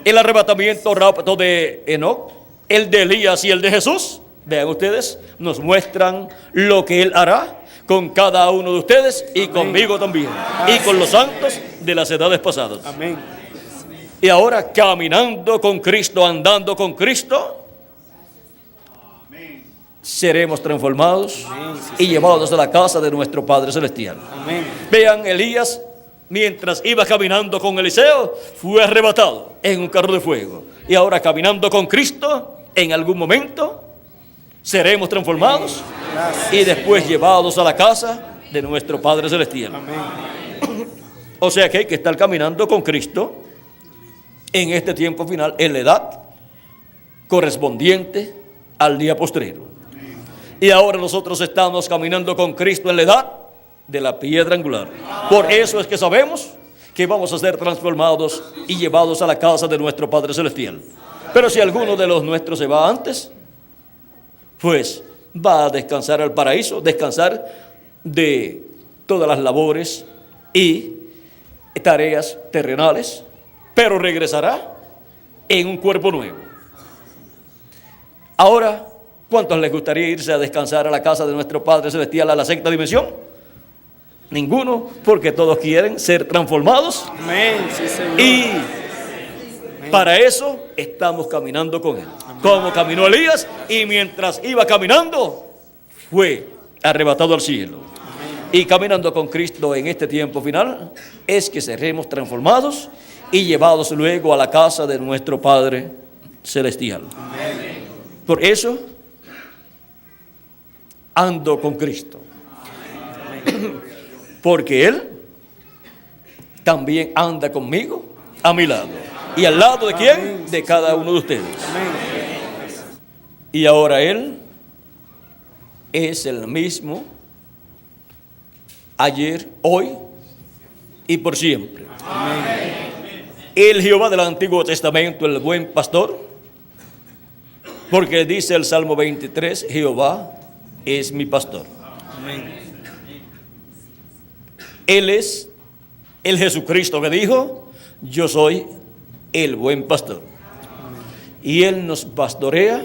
El arrebatamiento, rapto de Enoc, el de Elías y el de Jesús, vean ustedes, nos muestran lo que Él hará con cada uno de ustedes y amén, conmigo también. Gracias. Y con los santos de las edades pasadas. Amén. Y ahora caminando con Cristo, andando con Cristo, amén, seremos transformados, amén, sí, y llevados a la casa de nuestro Padre Celestial. Amén. Vean, Elías, mientras iba caminando con Eliseo, fue arrebatado en un carro de fuego. Y ahora caminando con Cristo, en algún momento seremos transformados, gracias, y después llevados a la casa de nuestro Padre Celestial. Amén. O sea que hay que estar caminando con Cristo en este tiempo final, en la edad correspondiente al día postrero. Y ahora nosotros estamos caminando con Cristo en la edad de la piedra angular. Por eso es que sabemos que vamos a ser transformados y llevados a la casa de nuestro Padre Celestial. Pero si alguno de los nuestros se va antes, pues va a descansar al paraíso, descansar de todas las labores y tareas terrenales, pero regresará en un cuerpo nuevo. Ahora, ¿cuántos les gustaría irse a descansar a la casa de nuestro Padre Celestial, a la sexta dimensión? Ninguno, porque todos quieren ser transformados. Amén. Sí, Señor. Y para eso estamos caminando con Él. Amén. Como caminó Elías, y mientras iba caminando, fue arrebatado al cielo. Amén. Y caminando con Cristo en este tiempo final, es que seremos transformados y llevados luego a la casa de nuestro Padre Celestial. Amén. Por eso, ando con Cristo. Amén. Porque Él también anda conmigo, a mi lado. ¿Y al lado de quién? Amén. De cada uno de ustedes. Amén. Y ahora Él es el mismo ayer, hoy y por siempre. Amén. El Jehová del Antiguo Testamento, el buen pastor, porque dice el Salmo 23, Jehová es mi pastor. Amén. Él es el Jesucristo que dijo, yo soy el buen pastor. Y Él nos pastorea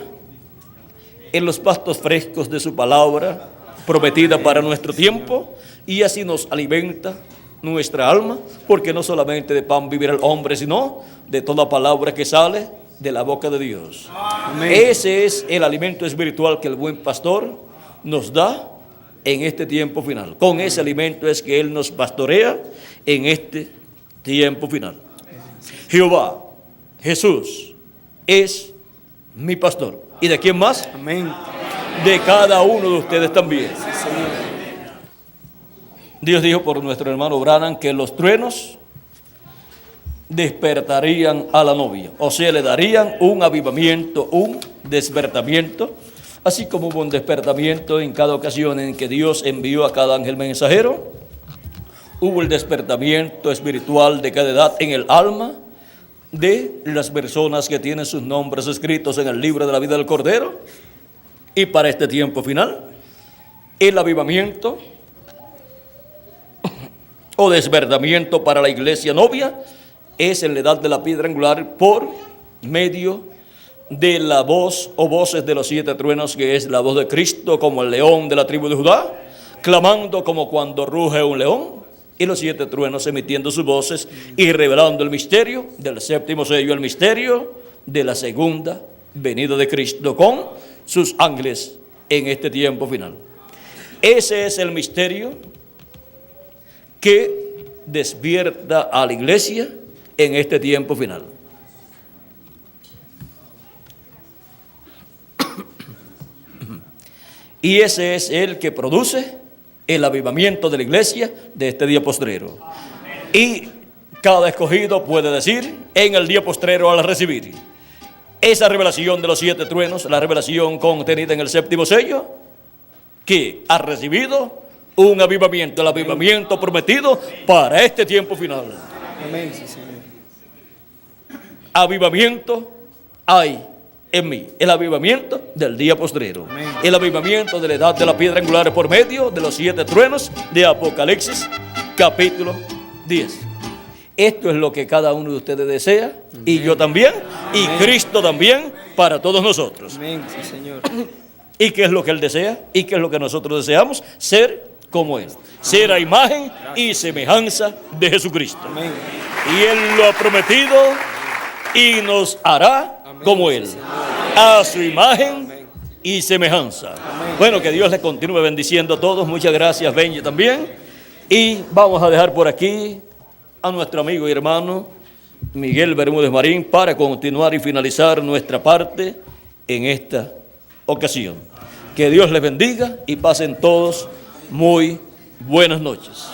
en los pastos frescos de su palabra prometida para nuestro tiempo, y así nos alimenta nuestra alma, porque no solamente de pan vivirá el hombre, sino de toda palabra que sale de la boca de Dios. Amén. Ese es el alimento espiritual que el buen pastor nos da en este tiempo final. Con ese alimento es que Él nos pastorea en este tiempo final. Jehová, Jesús, es mi pastor. ¿Y de quién más? Amén. De cada uno de ustedes también. Dios dijo por nuestro hermano Branham que los truenos despertarían a la novia, o sea, le darían un avivamiento, un despertamiento, así como hubo un despertamiento en cada ocasión en que Dios envió a cada ángel mensajero. Hubo el despertamiento espiritual de cada edad en el alma de las personas que tienen sus nombres escritos en el libro de la vida del Cordero. Y para este tiempo final, el avivamiento o despertamiento para la iglesia novia es en la edad de la piedra angular por medio de la voz o voces de los 7 truenos, que es la voz de Cristo como el león de la tribu de Judá, clamando como cuando ruge un león, y los 7 truenos emitiendo sus voces y revelando el misterio del séptimo sello, el misterio de la segunda venida de Cristo con sus ángeles en este tiempo final. Ese es el misterio que despierta a la iglesia en este tiempo final. Y ese es el que produce el avivamiento de la iglesia de este día postrero. Y cada escogido puede decir en el día postrero al recibir esa revelación de los 7 truenos, la revelación contenida en el séptimo sello, que ha recibido un avivamiento, el avivamiento prometido para este tiempo final. Amén, sí, Señor. Avivamiento hay en mí, el avivamiento del día postrero. Amén. El avivamiento de la edad de la piedra angular por medio de los 7 truenos de Apocalipsis capítulo 10. Esto es lo que cada uno de ustedes desea. Amén. Y yo también. Amén. Y Cristo también para todos nosotros. Amén, sí, Señor. ¿Y qué es lo que Él desea? ¿Y qué es lo que nosotros deseamos? Ser como Él, ser a imagen y semejanza de Jesucristo. Amén. Y Él lo ha prometido y nos hará como Él, a su imagen y semejanza. Amén. Bueno, que Dios les continúe bendiciendo a todos. Muchas gracias, Benji, también. Y vamos a dejar por aquí a nuestro amigo y hermano Miguel Bermúdez Marín para continuar y finalizar nuestra parte en esta ocasión. Que Dios les bendiga y pasen todos muy buenas noches.